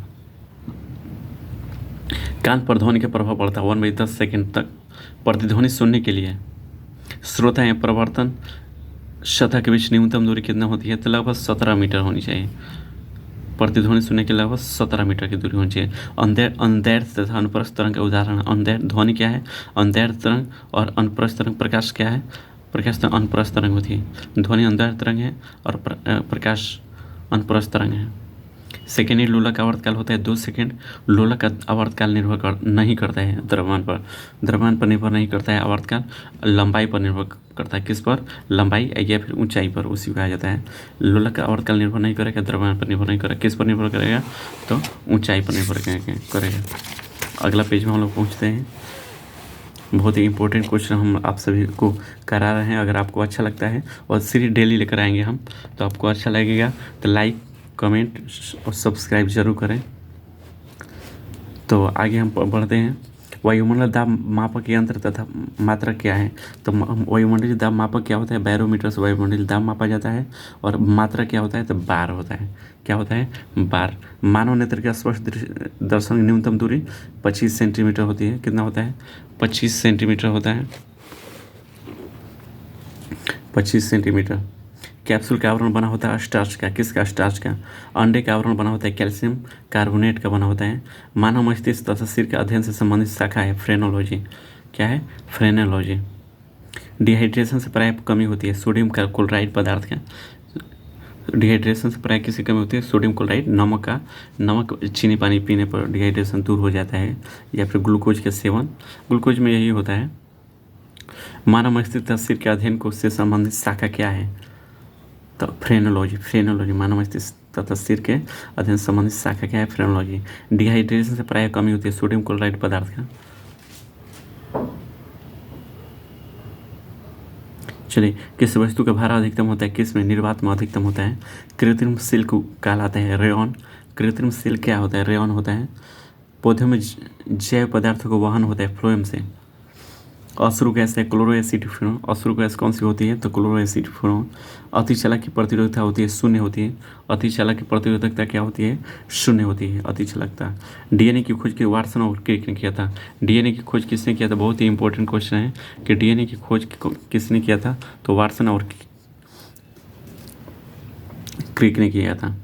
कान पर ध्वनि का प्रभाव पड़ता है 1/10 सेकेंड तक। प्रतिध्वनि सुनने के लिए श्रोता या प्रवर्तन सतह के बीच न्यूनतम दूरी कितना होती है? तो लगभग 17 मीटर होनी चाहिए। प्रतिध्वनि सुनने के लगभग 17 मीटर की दूरी होनी चाहिए। अंदैर्ध्य तथा अनुप्रस्थ तरंग का उदाहरण। अंदैर्ध्य ध्वनि क्या है? अंदैर्ध्य तरंग। और अनुप्रस्थ तरंग प्रकाश क्या है? प्रकाश तो अनुप्रस्थ तरंग होती है। ध्वनि अंदैर्ध्य तरंग है और प्रकाश अनुप्रस्थ तरंग है। सेकेंडरी लोलक का आवर्तकाल होता है 2 सेकेंड। लोलक का आवर्तकाल निर्भर नहीं करता है द्रव्यमान पर निर्भर नहीं करता है। आवर्तकाल लंबाई पर निर्भर करता है। किस पर? लंबाई या फिर ऊंचाई पर, उसी कहा जाता है। लोलक का आवर्तकाल निर्भर नहीं करेगा, द्रव्यमान पर निर्भर नहीं करेगा। किस पर निर्भर करेगा? तो ऊंचाई पर निर्भर करेगा। अगला पेज में हम लोग पहुँचते हैं। बहुत ही इंपॉर्टेंट क्वेश्चन हम आप सभी को करा रहे हैं। अगर आपको अच्छा लगता है और सीरीज डेली लेकर आएंगे हम, तो आपको अच्छा लगेगा तो लाइक, कमेंट और सब्सक्राइब जरूर करें। तो आगे हम बढ़ते हैं। वायुमंडल दाब मापक यंत्र तथा मात्रक क्या है? तो वायुमंडलीय दाब मापक क्या होता है? बैरोमीटर से वायुमंडलीय दाब मापा जाता है। और मात्रक क्या होता है? तो बार होता है। क्या होता है? बार। मानव नेत्र की स्पष्ट दर्शन की न्यूनतम दूरी 25 सेंटीमीटर होती है। कितना होता है? 25 सेंटीमीटर होता है। 25 सेंटीमीटर। कैप्सूल का आवरण बना होता है स्टार्च का। किसका? स्टार्च का। अंडे का आवरण बना होता है कैल्शियम कार्बोनेट का बना होता है। मानव मस्तिष्क तथा सिर के अध्ययन से संबंधित शाखा है फ्रेनोलॉजी। क्या है? फ्रेनोलॉजी। डिहाइड्रेशन से प्राय कमी होती है सोडियम क्लोराइड पदार्थ का। डिहाइड्रेशन से प्राय किसकी कमी होती है? सोडियम क्लोराइड, नमक चीनी पानी पीने पर डिहाइड्रेशन दूर हो जाता है, या फिर ग्लूकोज के सेवन। ग्लूकोज में यही होता है। मानव मस्तिष्क तथा सिर के अध्ययन को से संबंधित शाखा क्या है? तो फ्रेनोलॉजी। मानव मस्तिष्क तथा सिर के अध्ययन से संबंधित शाखा क्या है? फ्रेनोलॉजी। डिहाइड्रेशन से प्राय कमी होती है सोडियम क्लोराइड पदार्थ का। चलिए, किस वस्तु का भार अधिकतम होता है? किस में? निर्वात में अधिकतम होता है। कृत्रिम सिल्क कहलाता है रेयॉन। कृत्रिम सिल्क क्या होता है? रेयॉन होता है। पौधों में जैव पदार्थों को वहन होता है फ्लोएम से। अश्रु गैस है क्लोरोएसिटिफेरॉन। अश्रु गैस कौन सी होती है? तो क्लोरोएसिटिफेरॉन। अतिचालक की प्रतिरोधकता होती है शून्य होती है। अतिचालक की प्रतिरोधकता क्या होती है? शून्य होती है अतिचालकता। डीएनए की खोज वाटसन और क्रिक ने किया था। डीएनए की खोज किसने किया था? बहुत ही इंपॉर्टेंट क्वेश्चन है कि डीएनए की खोज किसने किया था? तो वाटसन और क्रिक ने किया था।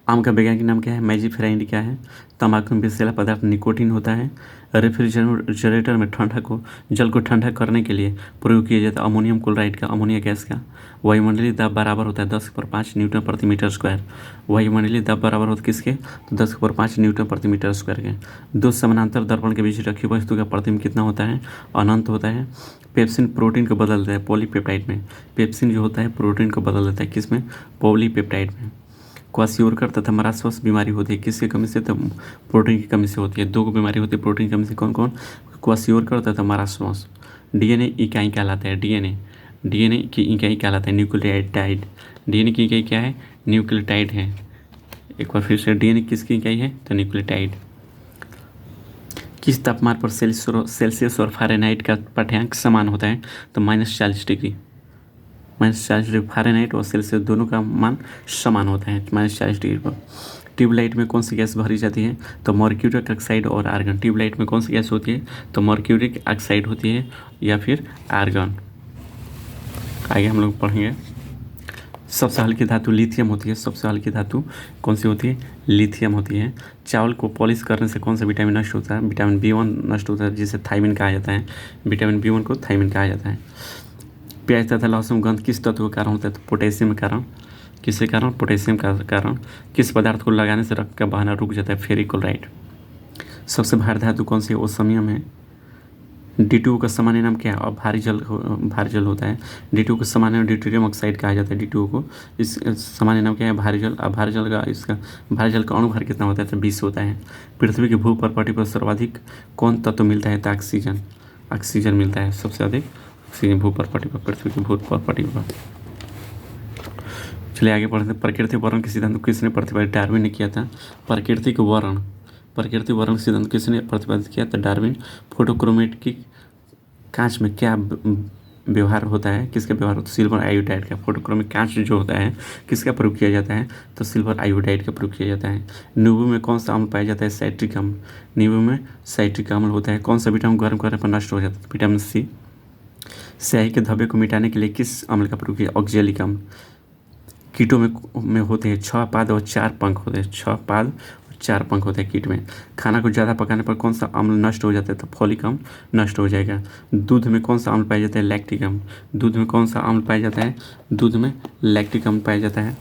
आम का वैज्ञानिक नाम क्या है? मैजिफेरा इंडिका है। तंबाकू में विषैला पदार्थ निकोटीन होता है। रेफ्रिजरेटर में जल को ठंडा करने के लिए प्रयोग किया जाता है अमोनियम क्लोराइड का, अमोनिया गैस का। वायुमंडलीय दाब बराबर होता है 10⁻5 न्यूटन प्रति मीटर स्क्वायर। वायुमंडलीय दाब बराबर होता है किसके? तो 10⁻5 न्यूटन प्रति मीटर स्क्वायर के। दो समानांतर दर्पण के बीच रखी वस्तु का प्रतिबिंब कितना होता है? अनंत होता है। पेप्सिन प्रोटीन को बदल देता है पॉलीपेप्टाइड में। पेप्सिन जो होता है प्रोटीन को बदल देता है किसमें? पॉलीपेप्टाइड में। क्वासियोरकर तथा मरासमस बीमारी होती है किसकी कमी से? तो प्रोटीन की कमी से होती है। दो बीमारी होती है प्रोटीन की कमी से। कौन कौन? क्वासियोरकर तथा मरासमस। डीएनए इकाई कहलाता है। डीएनए की इकाई कहलाता है न्यूक्लियोटाइड। डीएनए की इकाई क्या है? न्यूक्लियोटाइड है। एक बार फिर से, डीएनए किसकी इकाई है? तो न्यूक्लियोटाइड। किस तापमान पर सेल्सियस और फ़ारेनहाइट का पाठ्यांक समान होता है? तो -40 डिग्री। -40 डिग्री फ़ारेनहाइट और सेल्सियस दोनों का मान समान होता है -40 डिग्री पर। ट्यूबलाइट में कौन सी गैस भरी जाती है? तो मर्क्यूरिक ऑक्साइड और आर्गन। ट्यूबलाइट में कौन सी गैस होती है? तो मर्क्यूरिक ऑक्साइड होती है या फिर आर्गन। आगे हम लोग पढ़ेंगे। सबसे हल्की धातु लिथियम होती है। सबसे हल्की धातु कौन सी होती है? लिथियम होती है। चावल को पॉलिश करने से कौन सा विटामिन नष्ट होता है? विटामिन B1 नष्ट होता है, जिसे थायमिन कहा जाता है। विटामिन B1 को थायमिन कहा जाता है। प्याज तथा लहसुन में गंध किस तत्व के कारण होता है? तो पोटेशियम के कारण। किसके कारण? पोटेशियम का कारण। किस पदार्थ को लगाने से रक्त का बहाना रुक जाता है? फेरिक्लोराइड। सबसे भारी धातु कौन सी है? ओसमियम है। D2O का सामान्य नाम क्या है? और भारी जल होता है। D2O का सामान्य ड्यूटेरियम ऑक्साइड कहा जाता है। D2O को इस सामान्य नाम क्या है? भारी जल। और भारी जल का अणु भार कितना होता है? तो 20 होता है। पृथ्वी की भू परपटी पर सर्वाधिक कौन तत्व मिलता है? तो ऑक्सीजन। ऑक्सीजन मिलता है सबसे अधिक, ऑक्सीजन भू परपटी पर, पृथ्वी की भू परपटी पर। चलिए आगे पढ़ते हैं। प्राकृतिक वर्ण के सिद्धांत को किसने प्रतिपादित? डार्विन ने किया था। प्राकृतिक वर्ण सिद्धांत किसने प्रतिपादित किया? तो डार्विन। फोटोक्रोमेटिक कांच में क्या व्यवहार होता है? किसका व्यवहार होता है? सिल्वर आयोडाइड का। फोटोक्रोमिक कांच जो होता है किसका प्रयोग किया जाता है? तो सिल्वर आयोडाइड का प्रयोग किया जाता है। नींबू में कौन सा अम्ल पाया जाता है? साइट्रिक अम्ल। नींबू में साइट्रिक अम्ल होता है। कौन सा विटामिन गर्म करने पर नष्ट हो जाता है? Vitamin C. स्याही के धब्बे को मिटाने के लिए किस अम्ल का प्रयोग किया? ऑक्जेलिक अम्ल। कीटों में होते हैं 6 पाद और 4 पंख होते हैं। 6 पाद और 4 पंख होते हैं कीट में। खाना को ज़्यादा पकाने पर कौन सा अम्ल नष्ट हो जाता है? तो फॉलिक अम्ल नष्ट हो जाएगा। दूध में कौन सा अम्ल पाया जाता है? लैक्टिक अम्ल। दूध में कौन सा अम्ल पाया जाता है? दूध में लैक्टिक अम्ल पाया जाता है।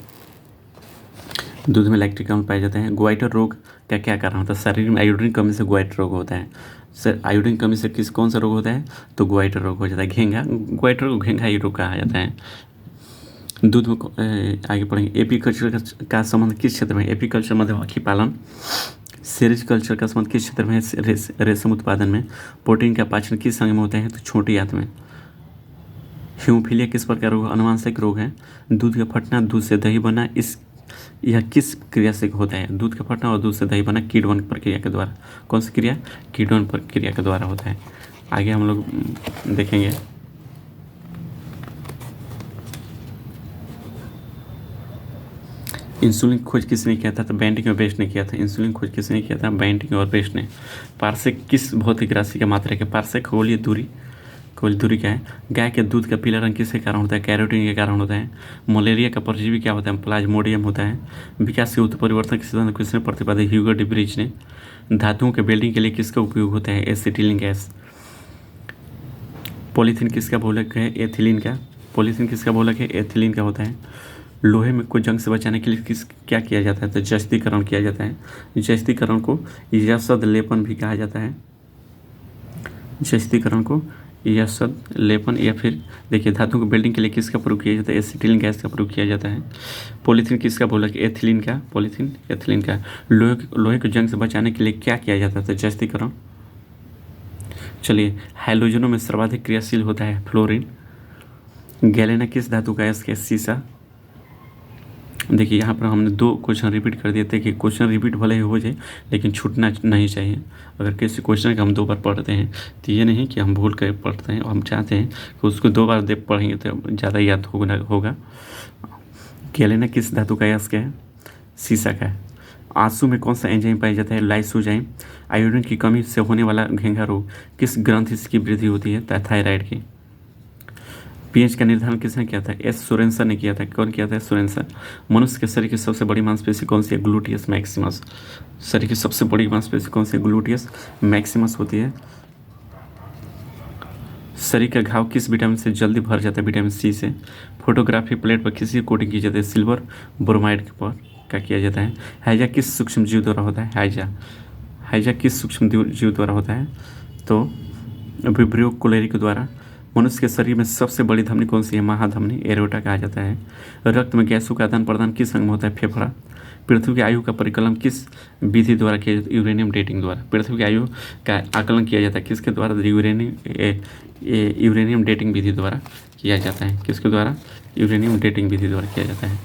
दूध में लैक्टिक अम्ल पाया जाता है। ग्वाइटर रोग का क्या कारण होता है? शरीर में आयोडीन कमी से ग्वाइटर रोग होता है। सर आयोडीन कमी से कौन सा रोग होता है? तो ग्वाइटर रोग हो जाता है। घेंघा, ग्वाइटर को घेंघाई रोग कहा जाता है। दूध में आगे पढ़ेंगे। एपीकल्चर का संबंध किस क्षेत्र में? एपीकल्चर मधुमक्खी पालन। सेरिकल्चर का संबंध किस क्षेत्र में है? रेशम उत्पादन में। प्रोटीन का पाचन किस अंग में होता है? तो छोटी आंत में। हीमोफीलिया किस प्रकार रोग? अनुवांशिक रोग है। दूध का फटना, दूध से दही बना, यह किस क्रिया से होता है? दूध का फटना और दूध से दही बना किण्वन प्रक्रिया के द्वारा। कौन सी क्रिया? किण्वन प्रक्रिया के द्वारा होता है। आगे हम लोग देखेंगे। इंसुलिन खोज किसने किया था? तो बेंटिंग और बेस्ट ने किया था। इंसुलिन खोज किसने किया था? बेंटिंग और बेस्ट ने। पार्सेक किस भौतिक राशि का मात्रक है? पार्सेक खगोलीय दूरी क्या है? गाय के दूध का पीला रंग किसके कारण होता है? कैरोटीन के कारण होता है। मलेरिया का परजीवी क्या होता है? प्लाज्मोडियम होता है। विकास के उत्परिवर्तन के सिद्धांत किसने प्रतिपादित? ह्यूगो डिब्रिज ने। धातुओं के वेल्डिंग के लिए किसका उपयोग होता है? Acetylene gas. पॉलीथीन किसका बहुलक है? एथिलीन का। पॉलीथीन किसका बहुलक है? एथिलीन का होता है। लोहे में को जंग से बचाने के लिए क्या किया जाता है? तो जस्तीकरण किया जाता है। जस्तीकरण को यशद लेपन भी कहा जाता है। जस्तीकरण को यशद लेपन, या फिर देखिए धातु को वेल्डिंग के लिए किसका प्रयोग किया जाता है? एसिटिलीन गैस का प्रयोग किया जाता है। पॉलीथीन किसका बहुलक? एथिलीन का। पॉलीथीन एथिलीन का। लोहे को जंग से बचाने के लिए क्या किया जाता है? तो जस्तीकरण। चलिए, हैलोजनों में सर्वाधिक क्रियाशील होता है फ्लोरीन। गैलेना किस धातु का है? सीसा। देखिए यहाँ पर हमने 2 क्वेश्चन रिपीट कर दिए थे कि क्वेश्चन रिपीट भले ही हो जाए लेकिन छूटना नहीं चाहिए। अगर किसी क्वेश्चन का हम 2 बार पढ़ते हैं तो ये नहीं कि हम भूल कर पढ़ते हैं, और हम चाहते हैं कि उसको 2 बार पढ़ेंगे तो ज़्यादा याद होगा। गैलेना किस धातु का है? सीसा का है। आंसू में कौन सा एंजाइम पाया जाता है? लाइसोजाइम। आयोडीन की कमी से होने वाला घेंघा रोग किस ग्रंथि की वृद्धि होती है? थायराइड की। पीएच का निर्धारण किसने किया था? एस सोरेनसन ने किया था। कौन किया था? सोरेनसन। मनुष्य के शरीर की सबसे बड़ी मांसपेशी कौन सी है? Gluteus Maximus. शरीर की सबसे बड़ी मांसपेशी कौन सी है? ग्लूटियस मैक्सिमस होती है। शरीर का घाव किस विटामिन से जल्दी भर जाता है? विटामिन सी से। फोटोग्राफी प्लेट पर किसी कोटिंग की जाती है? सिल्वर ब्रोमाइड पर का किया जाता है। हैजा किस सूक्ष्म जीव द्वारा होता है? हैजा किस सूक्ष्म जीव द्वारा होता है? तो विब्रियो कोलेरी के द्वारा। मनुष्य के शरीर में सबसे बड़ी धमनी कौन सी है? महाधमनी, एरोटा कहा जाता है। रक्त में गैसों का आदान प्रदान किस अंग में होता है? फेफड़ा। पृथ्वी की आयु का परिकलन किस विधि द्वारा किया जाता है? यूरेनियम डेटिंग द्वारा। पृथ्वी की आयु का आकलन किया जाता है किसके द्वारा? यूरेनियम डेटिंग विधि द्वारा किया किया जाता है, किसके द्वारा? यूरेनियम डेटिंग विधि द्वारा किया जाता है।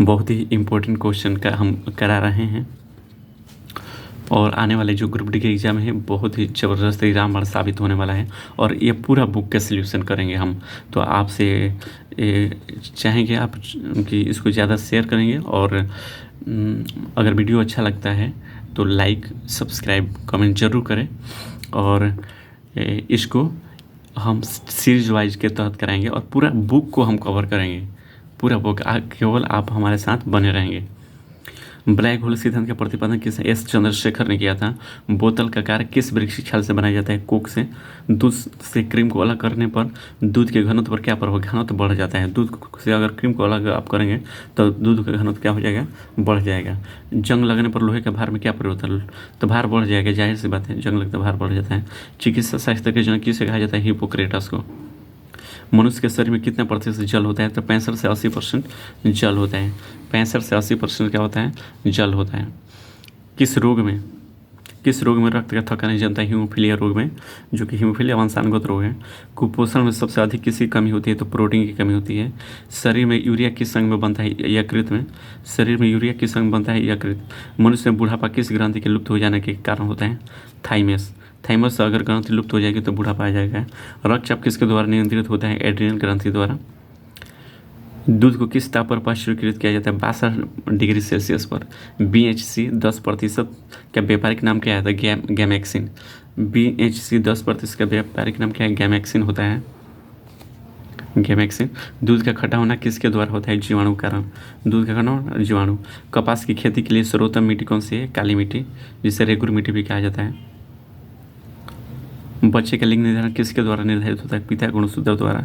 बहुत ही इम्पोर्टेंट क्वेश्चन का हम करा रहे हैं और आने वाले जो ग्रुप डी के एग्ज़ाम है बहुत ही ज़बरदस्त एग्ज़ाम साबित होने वाला है और ये पूरा बुक का सल्यूशन करेंगे हम। तो आपसे चाहेंगे आप कि इसको ज़्यादा शेयर करेंगे और अगर वीडियो अच्छा लगता है तो लाइक सब्सक्राइब कमेंट ज़रूर करें और इसको हम सीरीज वाइज के तहत कराएंगे और पूरा बुक को हम कवर करेंगे, पूरा बुक। केवल आप हमारे साथ बने रहेंगे। ब्लैक होल सिद्धांत का प्रतिपादन किस एस चंद्रशेखर ने किया था? बोतल का कार्य किस वृक्षिक छाल से बनाया जाता है? कोक से। दूध से क्रीम को अलग करने पर दूध के घनत्व पर क्या प्रभाव? घनत्व बढ़ जाता है। दूध से अगर क्रीम को अलग आप करेंगे तो दूध का घनत्व क्या हो जाएगा? बढ़ जाएगा। जंग लगने पर लोहे के भार में क्या परिवर्तन? तो भार बढ़ जाएगा, जाहिर सी बात है, जंग लगता भार बढ़ जाता है। चिकित्सा शास्त्र के जनक किसे कहा जाता है? हिपोक्रेटस को। मनुष्य के शरीर में कितने प्रतिशत जल होता है? तो 65 से 80% जल होता है। 65 से 80% क्या होता है? जल होता है। किस रोग में रक्त का थक्का नहीं जमता है? हीमोफीलिया रोग में, जो कि हीमोफीलिया वंशानुगत रोग है। कुपोषण में सबसे अधिक किसकी कमी होती है? तो प्रोटीन की कमी होती है। शरीर में यूरिया किस अंग में बनता है? यकृत में। शरीर में यूरिया किस अंग में बनता है? यकृत। मनुष्य में बुढ़ापा किस ग्रंथि के लुप्त हो जाने के कारण होता है? थाइमस। थाइमस से अगर ग्रंथि लुप्त हो जाएगी तो बुढ़ापा आ जाएगा। रक्तचाप किसके द्वारा नियंत्रित होता है? एड्रिनल ग्रंथि द्वारा। दूध को किस ताप पर पाश्चुरीकृत किया जाता है? 62 डिग्री सेल्सियस पर। BHC 10% का व्यापारिक नाम क्या है? गैमेक्सिन। BHC 10% का व्यापारिक नाम क्या है? गैमेक्सिन होता है, गैमेक्सिन। दूध का खट्टा होना किसके द्वारा होता है? जीवाणु कारण। दूध का खट्टा होना जीवाणु। कपास की खेती के लिए सर्वोत्तम मिट्टी कौन सी है? काली मिट्टी, जिसे रेगुर मिट्टी भी कहा जाता है। बच्चे का लिंग निर्धारण किसके द्वारा निर्धारित होता है? पिता गुणसूत्र द्वारा।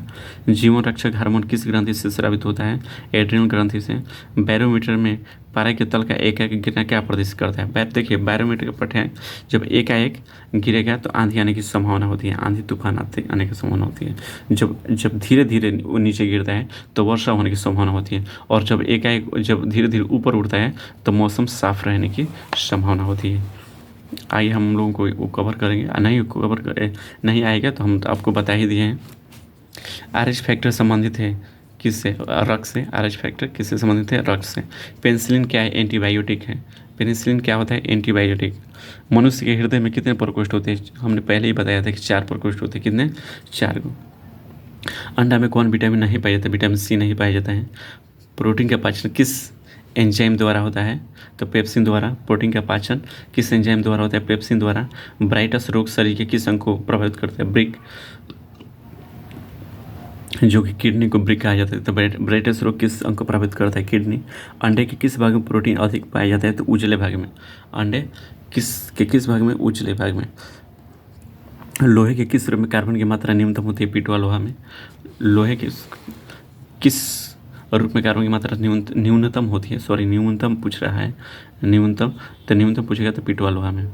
जीवन रक्षक हार्मोन किस ग्रंथि से स्रावित होता है? एड्रिनल ग्रंथि से। बैरोमीटर में पारे के तल का एक गिरना क्या प्रदर्शित करता है? देखिए, बैरोमीटर का पट है, जब एकाएक गिरेगा तो आंधी आने की संभावना होती है, आंधी तूफान आने की संभावना होती है। जब धीरे धीरे वो नीचे गिरता है तो वर्षा होने की संभावना होती है, और जब एकाएक जब धीरे धीरे ऊपर उड़ता है तो मौसम साफ रहने की संभावना होती है। आइए हम लोगों को वो कवर करेंगे। नहीं आएगा तो हम तो आपको बता ही दिए हैं। RH फैक्टर संबंधित है किससे? रक्त से। RH फैक्टर किससे संबंधित है? रक्त से। पेनिसिलिन क्या है? एंटीबायोटिक है। पेनिसिलिन क्या होता है? एंटीबायोटिक। मनुष्य के हृदय में कितने प्रकोष्ठ होते हैं? हमने पहले ही बताया था कि 4 प्रकोष्ठ होते हैं। कितने? 4 को। अंडा में कौन विटामिन नहीं पाया जाता? विटामिन C नहीं पाया जाता है। प्रोटीन का पाचन किस एंजाइम द्वारा होता है? तो पेप्सिन द्वारा। प्रोटीन का पाचन किस एंजाइम द्वारा होता है? पेप्सिन द्वारा। ब्राइटस रोग शरीर के किस अंग को प्रभावित करता है? ब्रिक, जो कि किडनी को ब्रिक कहा जाता है। तो ब्राइटस रोग किस अंग को प्रभावित करता है? किडनी। अंडे के किस भाग में प्रोटीन अधिक पाया जाता है? तो उजले भाग में। अंडे किस भाग में? उजले भाग में। लोहे के किस रूप में कार्बन की मात्रा न्यूनतम होती है? पिटवा लोहा में। लोहे के किस रूप में कार्बन की मात्रा न्यूनतम होती है? सॉरी, न्यूनतम पूछ रहा है, न्यूनतम। तो न्यूनतम पूछेगा तो पिटवा लोहा में।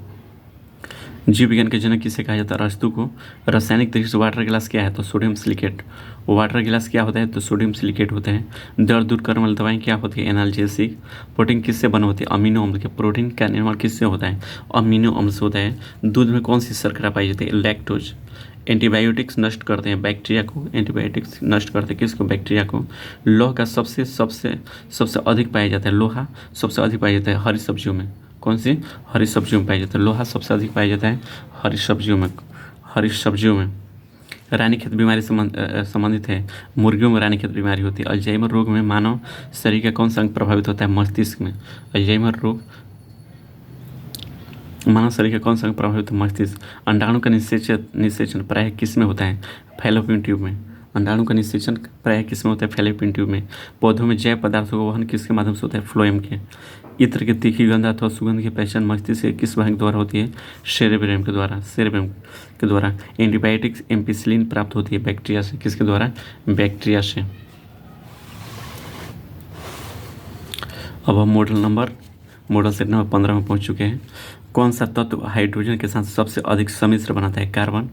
जीव विज्ञान के जनक किसे कहा जाता है? अरस्तु को। रासायनिक तरीके से वाटर गिलास क्या है? तो सोडियम सिलिकेट। वाटर गिलास क्या होता है? तो सोडियम सिलिकेट होते हैं। दर्द दूर करने वाली दवाएं क्या होती है? एनाल्जेसिक। प्रोटीन किससे बना होती है? अमीनो अम्ल के। प्रोटीन का निर्माण किससे होता है? अमीनो अम्ल से होता है। दूध में कौन सी शर्करा पाई जाती है? लैक्टोज। एंटीबायोटिक्स नष्ट करते हैं बैक्टीरिया को। एंटीबायोटिक्स नष्ट करते हैं किसको? बैक्टीरिया को। लोहा का सबसे अधिक पाया जाता है। लोहा सबसे अधिक पाया जाता है हरी सब्जियों में। कौन सी? हरी सब्जियों में पाया जाता है। लोहा सबसे अधिक पाया जाता है हरी सब्जियों में। हरी सब्जियों में। रानीखेत बीमारी संबंधित है। मुर्गियों में रानीखेत बीमारी होती है। अल्जाइमर रोग में मानव शरीर का कौन सा अंग प्रभावित होता है? मस्तिष्क में। अल्जाइमर रोग मानव शरीर का कौन सा अंग प्रभावित है? मस्तिष्क। अंडाणु का निषेचन प्रायः किस में होता है? फैलोपियन ट्यूब में। अंडाणु का निषेचन प्रायः किस में होता है? फैलोपियन ट्यूब में। पौधों में जैव पदार्थों का वहन किसके माध्यम से होता है? फ्लोएम के। इत्र की तीखी गंध अथवा सुगंध की पहचान मस्तिष्क के किस भाग द्वारा होती है? सेरेब्रम के द्वारा। सेरेब्रम के द्वारा। एंटीबायोटिक्स एम्पिसिलिन प्राप्त होती है बैक्टीरिया से। किसके द्वारा? बैक्टीरिया से। अब हम मॉडल सेट नंबर 15 में पहुंच चुके हैं। कौन सा तत्व हाइड्रोजन के साथ सबसे अधिक सम्मिश्र बनाता है? कार्बन।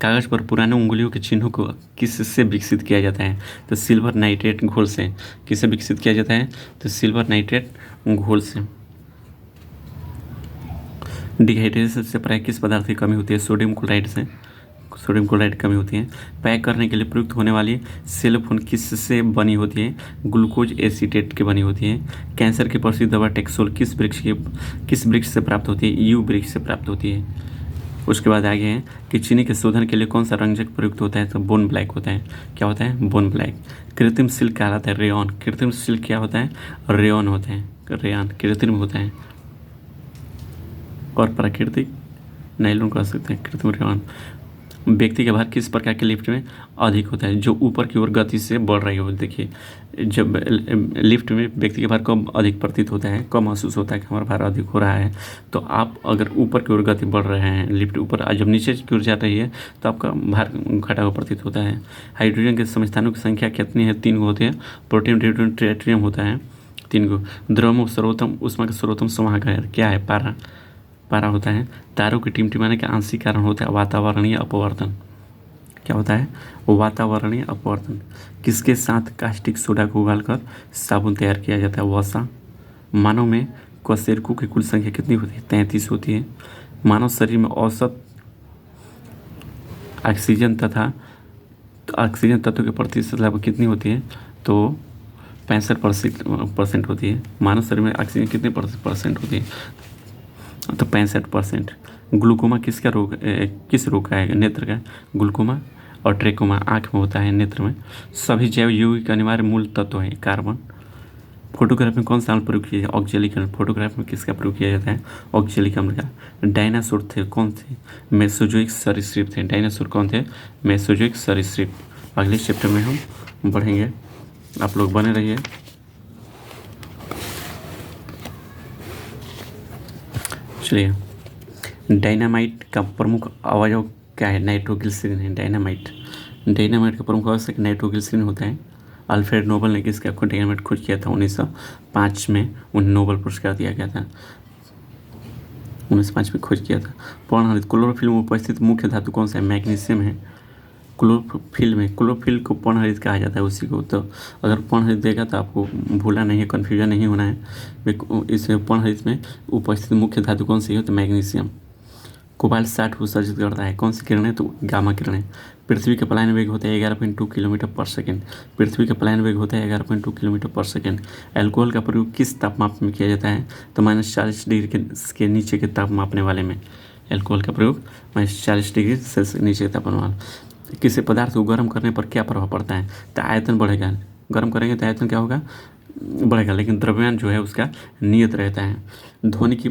कागज पर पुराने उंगलियों के चिन्हों को किससे विकसित किया जाता है? तो सिल्वर नाइट्रेट घोल से। किससे विकसित किया जाता है? तो सिल्वर नाइट्रेट घोल से। डिहाइड्रेशन से प्रायः किस पदार्थ की कमी होती है? सोडियम क्लोराइड से। सोडियम क्लोराइड कमी होती है। पैक करने के लिए प्रयुक्त होने वाली सेल फोन किससे बनी होती है? ग्लूकोज एसीटेट की बनी होती है। कैंसर की प्रसिद्ध दवा टेक्सोल किस वृक्ष से प्राप्त होती है? यू वृक्ष से प्राप्त होती है। उसके बाद आगे है कि चीनी के शोधन के लिए कौन सा रंजक प्रयुक्त होता है? तो बोन ब्लैक होता है। क्या होता है? Bone black. कृत्रिम सिल्क कहलाता है रेयॉन। कृत्रिम सिल्क क्या होता है? रेयॉन होता है। रेयॉन कृत्रिम होता है। और प्राकृतिक नायलॉन कह सकते हैं। कृत्रिम रेयॉन। व्यक्ति का भार किस प्रकार के लिफ्ट में अधिक होता है? जो ऊपर की ओर गति से बढ़ रही हो। देखिए, जब लिफ्ट में व्यक्ति का भार कब अधिक प्रतीत होता है, कब महसूस होता है कि हमारा भार अधिक हो रहा है? तो आप अगर ऊपर की ओर गति बढ़ रहे हैं, लिफ्ट ऊपर, जब नीचे की ओर जा रही है तो आपका भार घटा हुआ प्रतीत होता है। हाइड्रोजन के समस्थानों की संख्या कितनी है? 3 होती है। प्रोटियम, ड्यूटेरियम, ट्रिटियम होता है 3 गो। द्रव में सर्वोत्तम ऊष्मा का सर्वोत्तम संवाहक है क्या है? पारा। पारा होता है। तारों के टिमटिमाने का आंशिक कारण होता है वातावरणीय अपवर्तन। क्या होता है? वातावरणीय अपवर्तन। किसके साथ कास्टिक सोडा को उबालकर साबुन तैयार किया जाता है? वसा। मानव में कशेरुकों की कुल संख्या कितनी होती है? 33 होती है। मानव शरीर में औसत ऑक्सीजन तत्व की प्रतिशत लगभग कितनी होती है? तो 65% होती है। मानव शरीर में ऑक्सीजन कितने परसेंट होती है? तो 65%। ग्लूकोमा किस रोग का है? नेत्र का। ग्लूकोमा और ट्रेकोमा आँख में होता है, नेत्र में। सभी जैव यौगिक अनिवार्य मूल तत्व है कार्बन। फोटोग्राफ में कौन सा अम्ल प्रयोग किया जाए? ऑक्जेलिक अम्ल। फोटोग्राफ में किसका प्रयोग किया जाता है? ऑक्जेलिक अम्ल का। डायनासोर थे कौन थे? मेसोजोइक सरीसृप थे। डायनासोर कौन थे? मेसोजोइक सरीसृप। अगले चैप्टर में हम बढ़ेंगे, आप लोग बने रहिए। चलिए, डायनामाइट का प्रमुख अवयव क्या है? नाइट्रोग्लिसरीन है। डायनामाइट का प्रमुख अवयव नाइट्रोग्लिसरीन होता है। अल्फ्रेड नोबल ने किसका डायनामाइट खोज किया था? 1905 में उन्हें नोबेल पुरस्कार दिया गया था। 1905 में खोज किया था। पर्णहरित क्लोरोफिल में उपस्थित मुख्य धातु कौन सा है? मैग्नीशियम है। क्लोरोफिल को पर्णहरित कहा जाता है उसी को। तो अगर पर्णहरित देगा तो आपको भूला नहीं है, कन्फ्यूजन नहीं होना है। इस पर्णहरित में उपस्थित मुख्य धातु कौन सी है? तो मैग्नीशियम। कोबाल्ट 60 उत्सर्जित करता है। कौन सी किरण है? तो गामा किरण है। पृथ्वी का पलायन वेग होता है 11.2 किलोमीटर पर सेकेंड। पृथ्वी का पलायन वेग होता है 11.2 किलोमीटर पर सेकेंड। एल्कोहल का प्रयोग किस तापमाप में किया जाता है? तो -40 डिग्री के नीचे के ताप मापने वाले में एल्कोहल का प्रयोग -40 डिग्री सेल्सियस नीचे के तापमान वाला। किसी पदार्थ को गर्म करने पर क्या प्रभाव पड़ता है? तो आयतन बढ़ेगा। गर्म करेंगे तो आयतन क्या होगा? बढ़ेगा। लेकिन द्रव्यमान जो है उसका नियत रहता है। ध्वनि की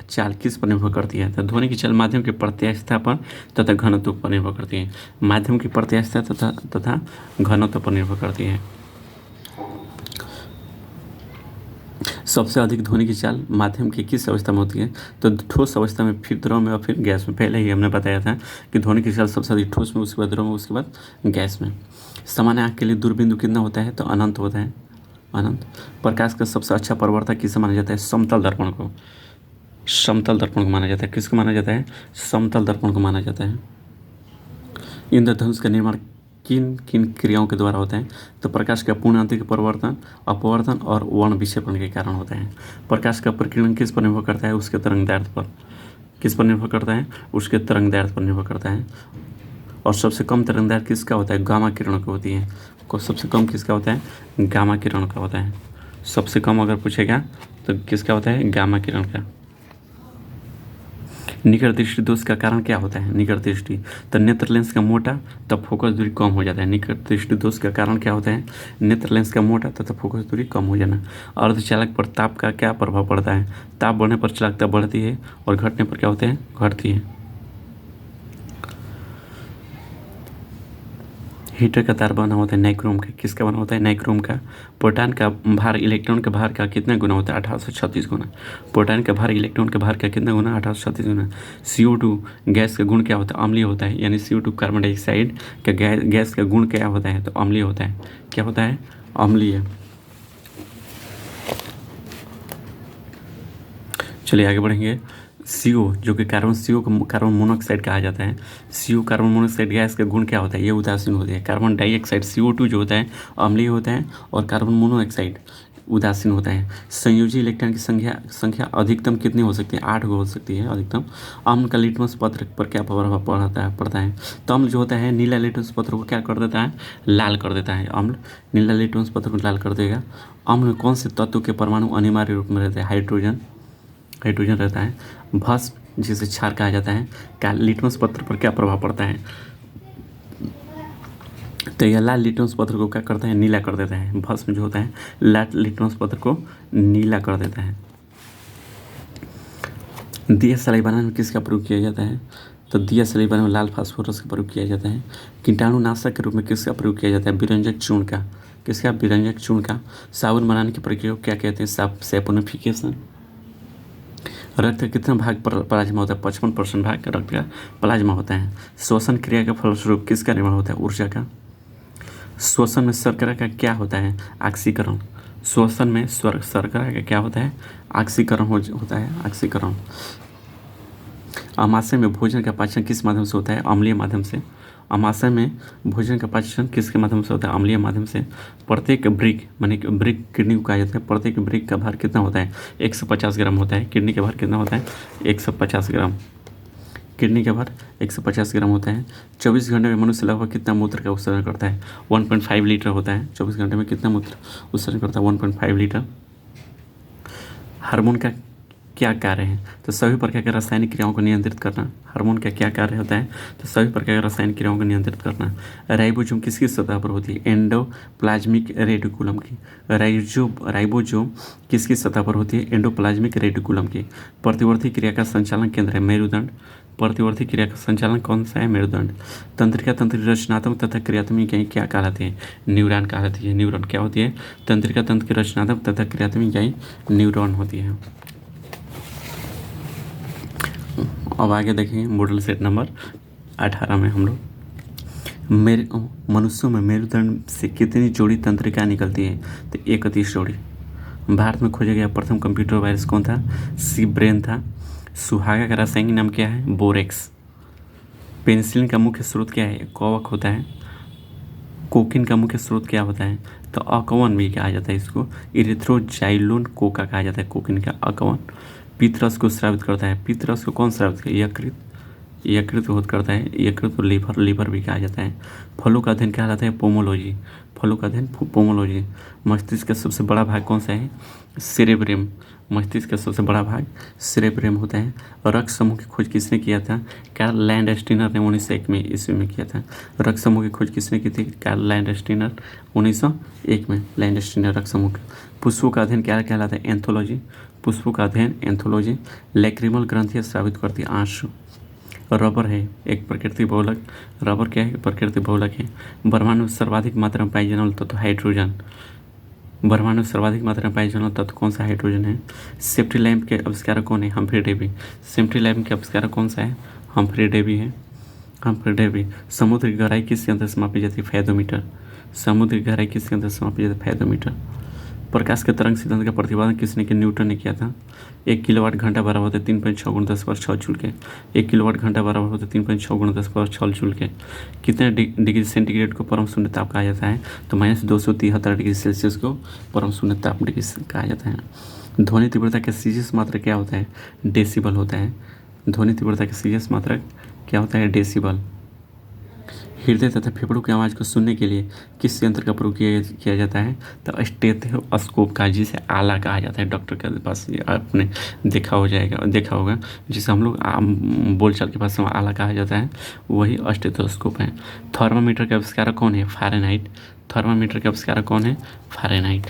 चाल किस पर निर्भर करती है? तो ध्वनि की चाल माध्यम की प्रत्यास्थता पर तथा घनत्व पर निर्भर करती है। माध्यम की प्रत्यास्थता तथा घनत्व पर निर्भर करती है। सबसे अधिक ध्वनि की चाल माध्यम की किस अवस्था में होती है? तो ठोस अवस्था में, फिर द्रव में और फिर गैस में। पहले ही हमने बताया था कि ध्वनि की चाल सबसे अधिक ठोस में, उसके बाद द्रव में, उसके बाद गैस में। सामान्य आँख के लिए दूरबिंदु कितना होता है? तो अनंत होता है। अनंत। प्रकाश का सबसे अच्छा परिवर्तक किसे माना जाता है? समतल दर्पण को। समतल दर्पण को माना जाता है। किसको माना जाता है? समतल दर्पण को माना जाता है। इंद्रधनुष का निर्माण किन किन क्रियाओं के द्वारा होता है? तो प्रकाश का पूर्ण आंतरिक परिवर्तन, अपवर्तन और वर्ण विक्षेपण के कारण होता है। प्रकाश का प्रकीर्णन किस पर निर्भर करता है? उसके तरंगदैर्ध्य पर। किस पर निर्भर करता है? उसके तरंगदैर्ध्य पर निर्भर करता है। और सबसे कम तरंगदैर्ध्य किसका होता है? गामा किरणों की होती है। सबसे कम किसका होता है? गामा किरण का होता है। सबसे कम अगर पूछेगा तो किसका होता है? गामा किरण का। निकट दृष्टि दोष का कारण क्या होता है? निकट दृष्टि, तो नेत्र लेंस का मोटा तब फोकस दूरी कम हो जाता है। निकट दृष्टि दोष का कारण क्या होता है? नेत्र लेंस का मोटा तथा फोकस दूरी कम हो जाना। अर्धचालक पर ताप का क्या प्रभाव पड़ता है? ताप बढ़ने पर चालकता बढ़ती है और घटने पर क्या होता है? घटती है। हीटर का तार बना होता है नाइक्रोम का। किसका बना होता है? नाइक्रोम का। प्रोटॉन का भार इलेक्ट्रॉन के भार का कितना गुना होता है? 1836 गुना। प्रोटॉन का भार इलेक्ट्रॉन के भार का कितना गुना? 1836 गुना। CO2 गैस का गुण क्या होता है? अम्लीय होता है। यानी CO2 कार्बन डाइऑक्साइड का गैस का गुण क्या होता है? तो अम्लीय होता है। क्या होता है? अम्लीय। चलिए आगे बढ़ेंगे। CO जो कि CO को कार्बन मोनोऑक्साइड कहा जाता है। CO कार्बन मोनोऑक्साइड गैस का गुण क्या होता है? ये उदासीन होती है। कार्बन डाइऑक्साइड CO2 जो होता है अम्लीय होता है और कार्बन मोनोऑक्साइड उदासीन होता है। संयोजी इलेक्ट्रॉन की संख्या अधिकतम कितनी हो सकती है? 8 हो सकती है अधिकतम। अम्ल का लिटमस पत्र पर क्या प्रभाव पड़ता है? तो अम्ल जो होता है नीला लिटमस पत्र को क्या कर देता है? लाल कर देता है। अम्ल नीला लिटमस पत्र को लाल कर देगा। अम्ल में कौन से तत्व के परमाणु अनिवार्य रूप में रहते हैं? हाइड्रोजन रहता है। भस्म जिसे क्षार कहा जाता है का लिटमस पत्र पर क्या प्रभाव पड़ता है? तो यह लाल लिटमस पत्र को क्या करता है? नीला कर देता है। भस्म जो होता है लाल लिटमस पत्र को नीला कर देता है। दिया सलाई बनाने में किसका प्रयोग किया जाता है? तो दिया सलाई बनाने में लाल फास्फोरस का प्रयोग किया जाता है। कीटाणुनाशक के रूप में किसका प्रयोग किया जाता है? विरंजक चूर्ण का। किसका? विरंजक चूर्ण का। साबुन बनाने की प्रक्रिया को क्या कहते हैं? सैपोनिफिकेशन। रक्त का कितना भाग प्लाज्मा होता है? 55% भाग रक्त का प्लाज्मा होता है। श्वसन क्रिया के फलस्वरूप किसका निर्माण होता है? ऊर्जा का। श्वसन में शर्करा का क्या होता है? ऑक्सीकरण। श्वसन में शर्करा का क्या होता है? ऑक्सीकरण होता है, ऑक्सीकरण। आमाशय में भोजन का पाचन किस माध्यम से होता है? अम्लीय माध्यम से। आमाशय में भोजन का पाचन किसके माध्यम से होता है? अम्लीय माध्यम से। प्रत्येक ब्रिक माने ब्रिक किडनी को कहा जाता है। प्रत्येक ब्रिक का भार कितना होता है? 150 ग्राम होता है। किडनी का भार कितना होता है? 150 ग्राम। किडनी का भार 150 ग्राम होता है। 24 घंटे में मनुष्य लगभग कितना मूत्र का उत्सर्जन करता है? 1.5 लीटर होता है। 24 घंटे में कितना मूत्र उत्सर्जन करता है? 1.5 लीटर। हार्मोन का क्या कार्य है? तो सभी प्रकार के रासायनिक क्रियाओं को नियंत्रित करना। हार्मोन का क्या कार्य होता है? तो सभी प्रकार के रासायनिक क्रियाओं को नियंत्रित करना। राइबोसोम किसकी सतह पर होती है? एंडोप्लाज्मिक रेटिकुलम की। राइबोसोम किसकी सतह पर होती है? एंडोप्लाज्मिक रेटिकुलम की। प्रतिवर्ती क्रिया का संचालन केंद्र है मेरुदंड। प्रतिवर्ती क्रिया का संचालन कौन सा है? मेरुदंड। तंत्रिका तंत्र रचनात्मक तथा क्रियात्मक इकाई क्या कहलाती है? न्यूरॉन कहलाती है। न्यूरॉन क्या होती है? तंत्रिका तंत्र की रचनात्मक तथा क्रियात्मक इकाई न्यूरॉन होती है। अब आगे देखेंगे मॉडल सेट नंबर 18 में हम लोग मनुष्यों में मेरुदंड से कितनी जोड़ी तंत्रिका निकलती है? तो 31 जोड़ी। भारत में खोजा गया प्रथम कंप्यूटर वायरस कौन था? सी ब्रेन था। सुहागा का रासायनिक नाम क्या है? बोरेक्स। पेनिसिलिन का मुख्य स्रोत क्या है? कवक होता है। कोकिन का मुख्य स्रोत क्या होता है? तो अकवन भी कहा जाता है इसको। इरिथ्रोजाइलोन कोका कहा जाता है कोकिन का अकवन। पित्तरस को स्रावित करता है। पित्तरस को कौन स्रावित करता है? यकृत बहुत करता है। यकृत को लीवर भी कहा जाता है। फलों का अध्ययन क्या कहलाता है? पोमोलॉजी। फलों का अध्ययन पोमोलॉजी। मस्तिष्क का सबसे बड़ा भाग कौन सा है? सेरेब्रम। मस्तिष्क का सबसे बड़ा भाग सेरेब्रम होता है। रक्त समूह की खोज किसने किया था? कार्ल लैंडस्टीनर ने 1901 में ईस्वी में किया था। रक्त समूह की खोज किसने की थी? कार्ल लैंडस्टीनर 1901 में। लैंडस्टीनर रक्त समूह। पुष्पों का अध्ययन क्या कहलाता है? एंथोलॉजी। पुष्पों का अध्ययन एंथोलॉजी। लैक्रिमल ग्रंथियाँ स्रावित करती है आंसू। रबर है एक प्रकृति बहुलक। रबर क्या है? प्रकृति बहुलक है। ब्रह्मांड में सर्वाधिक मात्रा में पाई जाने वाला तत्व हाइड्रोजन। ब्रह्मांड में सर्वाधिक मात्रा में पाई जाने वाला तत्व कौन सा? हाइड्रोजन है। सेफ्टी लैंप के आविष्कारक कौन है? Humphry Davy. सेफ्टी लैंप के आविष्कारक कौन सा है? हम्फ्री डेवी है। Humphry Davy. समुद्र की गहराई किस यंत्र से मापी जाती है? फैथोमीटर। समुद्र की गहराई किस यंत्र से मापी जाती है? फैथोमीटर। प्रकाश के तरंग सिद्धांत का प्रतिपादन किसने किया? न्यूटन ने किया था। 1 किलोवाट घंटा बराबर होता है 3.6 × 10⁻6 जूल के। 1 किलोवाट घंटा बराबर होता है 3.6 × 10⁻6 जूल के। कितने डिग्री सेंटीग्रेड को परम शून्य ताप कहा जाता है? तो -273 डिग्री सेल्सियस को परम शून्य ताप डिग्री कहा जाता है। ध्वनि तीव्रता का सीजीएस मात्रक क्या होता है? डेसिबल होता है। ध्वनि तीव्रता का सीजीएस मात्रक क्या होता है? डेसिबल। हृदय तथा फेफड़ों की आवाज़ को सुनने के लिए किस यंत्र का प्रयोग किया जाता है? तो स्टेथोस्कोप का, जिसे आला कहा जाता है। डॉक्टर के पास ये आपने देखा होगा जिसे हम लोग बोलचाल के पास आला कहा जाता है, वही स्टेथोस्कोप है। थर्मामीटर का आविष्कारक कौन है? फ़ारेनहाइट। थर्मामीटर का आविष्कारक कौन है? फ़ारेनहाइट।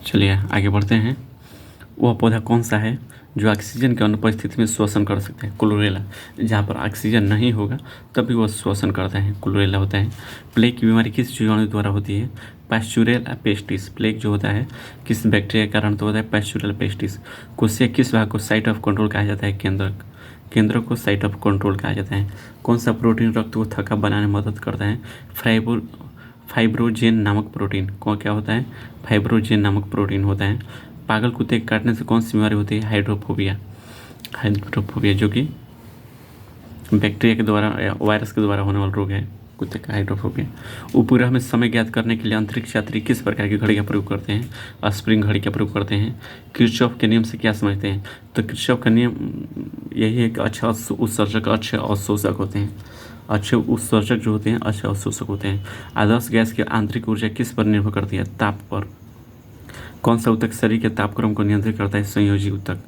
चलिए आगे बढ़ते हैं। वह पौधा कौन सा है जो ऑक्सीजन की अनुपस्थिति में श्वसन कर सकते हैं? क्लोरेला। जहाँ पर ऑक्सीजन नहीं होगा तभी वह श्वसन करता है, क्लोरेला होता है। प्लेग की बीमारी किस जीवाणु द्वारा होती है? Pasteurella pestis. प्लेग जो होता है किस बैक्टीरिया के कारण तो होता है? Pasteurella pestis. कोशिका किस भाग को साइट ऑफ कंट्रोल कहा जाता है? केंद्र को साइट ऑफ कंट्रोल कहा जाता है। कौन सा प्रोटीन रक्त को थक्का बनाने में मदद करता है? फाइब्रोजेन नामक प्रोटीन। कौन क्या होता है? फाइब्रोजेन नामक प्रोटीन होता है। पागल कुत्ते के काटने से कौन सी बीमारी होती है? हाइड्रोफोबिया। हाइड्रोफोबिया जो कि बैक्टीरिया के द्वारा या वायरस के द्वारा होने वाला रोग है। कुत्ते का हाइड्रोफोबिया। उपग्रह में समय ज्ञात करने के लिए अंतरिक्ष यात्री किस प्रकार की घड़ी का प्रयोग करते हैं? स्प्रिंग घड़ी का प्रयोग करते हैं। किरचॉफ के नियम से क्या समझते हैं? तो किरचॉफ का नियम यही है कि अच्छे उत्सर्जक अच्छे अवशोषक होते हैं। अच्छे उत्सर्जक जो होते हैं अच्छे अवशोषक होते हैं। आदर्श गैस की आंतरिक ऊर्जा किस पर निर्भर करती है? ताप पर। कौन सा ऊतक शरीर के तापक्रम को नियंत्रित करता है? संयोजी ऊतक।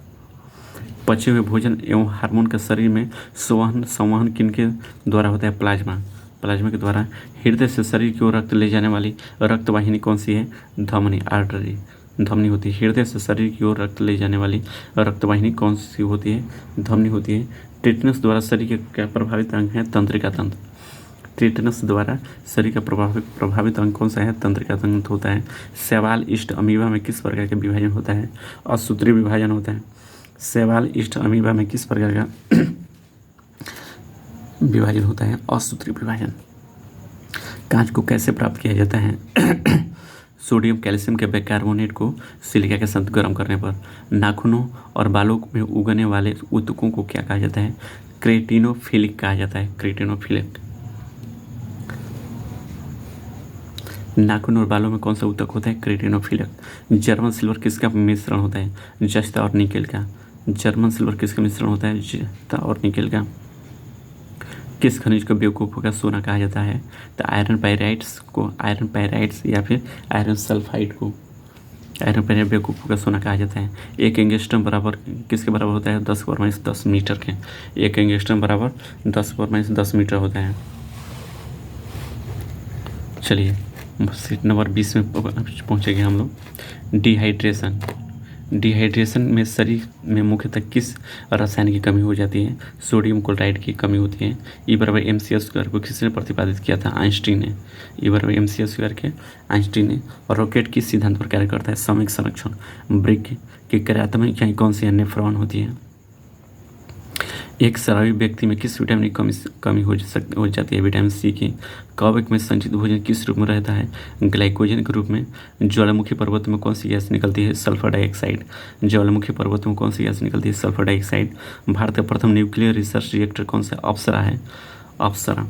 पचे हुए भोजन एवं हार्मोन का शरीर में संवहन किनके द्वारा होता है? प्लाज्मा। प्लाज्मा के द्वारा। हृदय से शरीर की ओर रक्त ले जाने वाली रक्त वाहिनी कौन सी है? धमनी, आर्टरी, धमनी होती है। हृदय से शरीर की ओर रक्त ले जाने वाली रक्त वाहिनी कौन सी होती है? धमनी होती है। टेटनस द्वारा शरीर के क्या प्रभावित अंग है? तंत्रिका तंत्र। टेटनस द्वारा शरीर का प्रभावित अंग कौन सा है? तंत्रिका तंत्र होता है। शैवाल ईस्ट अमीबा में किस प्रकार का विभाजन होता है? असूत्रीय विभाजन होता है। शैवाल ईस्ट अमीबा में किस प्रकार का विभाजन होता है? असूत्रीय विभाजन। कांच को कैसे प्राप्त किया जाता है? सोडियम कैल्शियम के बाइकार्बोनेट को सिलिका के साथ गर्म करने पर। नाखूनों और बालों में उगने वाले ऊतकों को क्या कहा जाता है? क्रेटिनोफिलिक कहा जाता है। क्रेटिनोफिलिक। नाखून और बालों में कौन सा ऊतक होता है? क्रेटिनोफिलिक। जर्मन सिल्वर किसका मिश्रण होता है? जस्ता और निकेल का। जर्मन सिल्वर किसका मिश्रण होता है? जस्ता और निकेल का। किस खनिज को बेवकूफ़ों का सोना कहा जाता है? तो आयरन पायराइट्स या फिर आयरन सल्फाइड को आयरन पायराइट बेवकूफ़ों का सोना कहा जाता है। एक एंगस्ट्रम बराबर किसके बराबर होता है? 10⁻10 मीटर के। एक एंगस्ट्रम बराबर 10⁻10 मीटर होता है। चलिए सीट नंबर 20 में पहुँचेंगे हम लोग। डिहाइड्रेशन में शरीर में मुख्यतः किस रसायन की कमी हो जाती है? सोडियम क्लोराइड की कमी होती है। E = mc² को किसने प्रतिपादित किया था? आइंस्टीन ने। E = mc² के आइंस्टीन ने। और रॉकेट किस सिद्धांत पर कार्य करता है? सामयिक संरक्षण। ब्रिक की क्रियात्मक इकाई कौन सी है? नेफ्रॉन होती है। एक शराबी व्यक्ति में किस विटामिन की कमी हो जाती है? विटामिन सी की। कवक में संचित भोजन किस रूप में रहता है? ग्लाइकोजन के रूप में। ज्वालामुखी पर्वत में कौन सी गैस निकलती है? Sulphur dioxide. ज्वालामुखी पर्वत में कौन सी गैस निकलती है? Sulphur dioxide. भारत का प्रथम न्यूक्लियर रिसर्च रिएक्टर कौन सा? अप्सरा है। अप्सरा।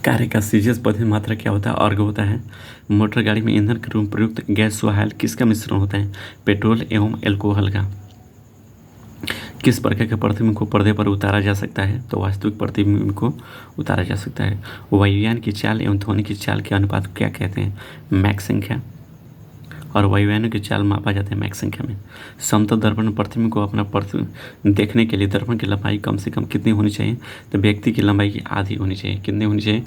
कार्य का सीजीएस पद्धति मात्रा क्या होता है? अर्घ होता है। मोटर गाड़ी में ईंधन के रूप में प्रयुक्त गैस व हाल किसका मिश्रण होता है? पेट्रोल एवं एल्कोहल का। किस प्रकार के प्रतिबिंब को पर्दे पर उतारा जा सकता है? तो वास्तविक प्रतिबिंब को उतारा जा सकता है। वायुयान की चाल एवं ध्वनि की चाल के अनुपात को क्या कहते हैं? मैक संख्या। और वायुयानों की चाल मापा जाता है मैक संख्या में। समतल दर्पण में प्रतिबिंब को अपना प्रतिबिंब देखने के लिए दर्पण की लंबाई कम से कम कितनी होनी चाहिए? तो व्यक्ति की लंबाई की आधी होनी चाहिए। कितनी होनी चाहिए?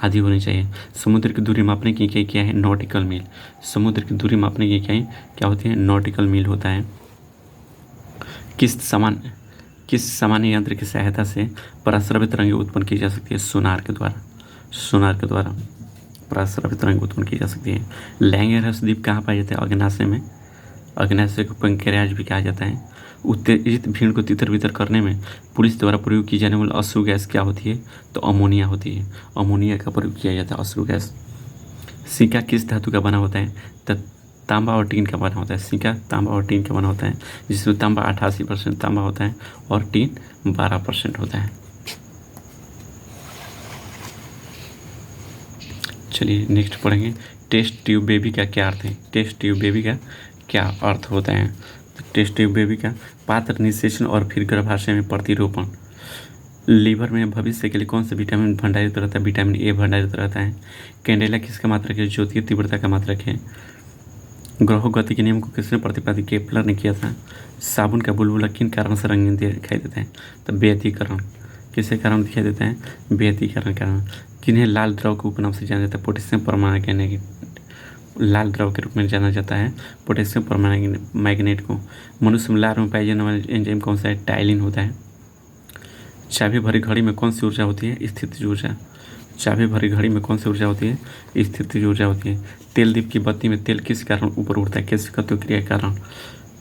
आधी होनी चाहिए। समुद्र की दूरी मापने की इकाई क्या है? नॉटिकल मील। समुद्र की दूरी मापने की इकाई क्या होती है? नॉटिकल मील होता है। किस सामान्य यंत्र की सहायता से पराश्रवित तरंगें उत्पन्न की जा सकती है? सोनार के द्वारा पराश्रवित तरंग उत्पन्न की जा सकती है। लैंगरहर्स द्वीप कहाँ पाया जाता है? अग्न्याशय में। अग्न्याशय को पैंक्रियाज भी कहा जाता है। उत्तेजित भीड़ को तितर बितर करने में पुलिस द्वारा प्रयोग की जाने वाली अश्रु गैस क्या होती है? तो अमोनिया होती है। अमोनिया का प्रयोग किया जाता है अश्रु गैस। सिक्का किस धातु का बना होता है? तो तांबा और टीन का बना होता है। सिक्का तांबा और टीन का बना होता है, जिसमें तांबा 88% तांबा होता है और टीन 12% होता है। चलिए नेक्स्ट पढ़ेंगे। टेस्ट ट्यूब बेबी का क्या अर्थ है? टेस्ट ट्यूब बेबी का क्या अर्थ होता है? तो टेस्ट ट्यूब बेबी का पात्र निषेचन और फिर गर्भाशय में प्रतिरोपण। लीवर में भविष्य के लिए कौन सा विटामिन भंडारित रहता है? विटामिन ए भंडारित रहता है। कैंडेला किसका मात्रक है? ज्योति की तीव्रता का मात्रक है। ग्रहों गति के नियम को किसने प्रतिपादित? केपलर ने किया था। साबुन का बुलबुला किन कारण से रंगीन दिखाई देता है? तो बेअतीकरण। किसके कारण दिखाई देता है? बेअतीकरण कारण। किन्हें लाल द्रव के उपनाम से जाना जाता है? Potassium permanganate. लाल द्रव के रूप में जाना जाता है पोटेशियम परमैंगनेट को। मनुष्य में लार में पाई जाने वाली एंजाइम कौन सा है? टाइलिन होता है। चाबी भरी घड़ी में कौन सी ऊर्जा होती है? स्थितिज ऊर्जा। चाबी भरी घड़ी में कौन सी ऊर्जा होती है? स्थितिज ऊर्जा होती है। तेल दीप की बत्ती में तेल किस कारण ऊपर उठता है? केशिकत्व क्रिया के कारण।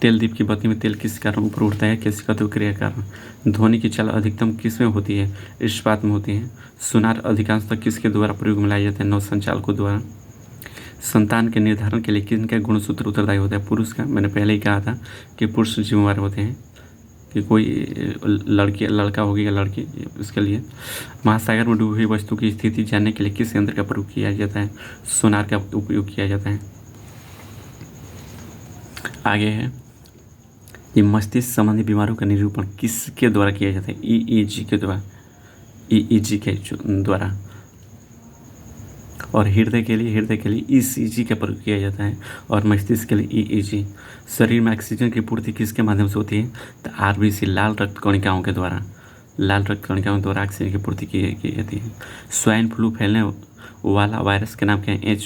तेल दीप की बत्ती में तेल किस कारण ऊपर उठता है? केशिकत्व क्रिया के कारण। ध्वनि की चाल अधिकतम किस में होती है? इस्पात में होती है। सुनार अधिकांशतः किसके द्वारा प्रयोग में लाए जाते हैं? नौसंचालकों द्वारा। संतान के निर्धारण के लिए किनका गुणसूत्र उत्तरदायी होता है? पुरुष का। मैंने पहले ही कहा था कि पुरुष जिम्मेवार होते हैं। कि कोई लड़की लड़का होगी या लड़की, उसके लिए। महासागर में डूबी हुई वस्तु की स्थिति जानने के लिए किस यंत्र का प्रयोग किया जाता है? सोनार का उपयोग किया जाता है। आगे है कि मस्तिष्क संबंधी बीमारियों का निरूपण किसके द्वारा किया जाता है? ईईजी के द्वारा, ईईजी के द्वारा। और हृदय के लिए ईसीजी का प्रयोग किया जाता है, और मस्तिष्क के लिए ईईजी। शरीर में ऑक्सीजन की पूर्ति किसके माध्यम से होती है? तो आरबीसी, लाल रक्त कणिकाओं के द्वारा, लाल रक्त कणिकाओं के द्वारा ऑक्सीजन की पूर्ति की जाती है। स्वाइन फ्लू फैलने वाला वायरस के नाम क्या है?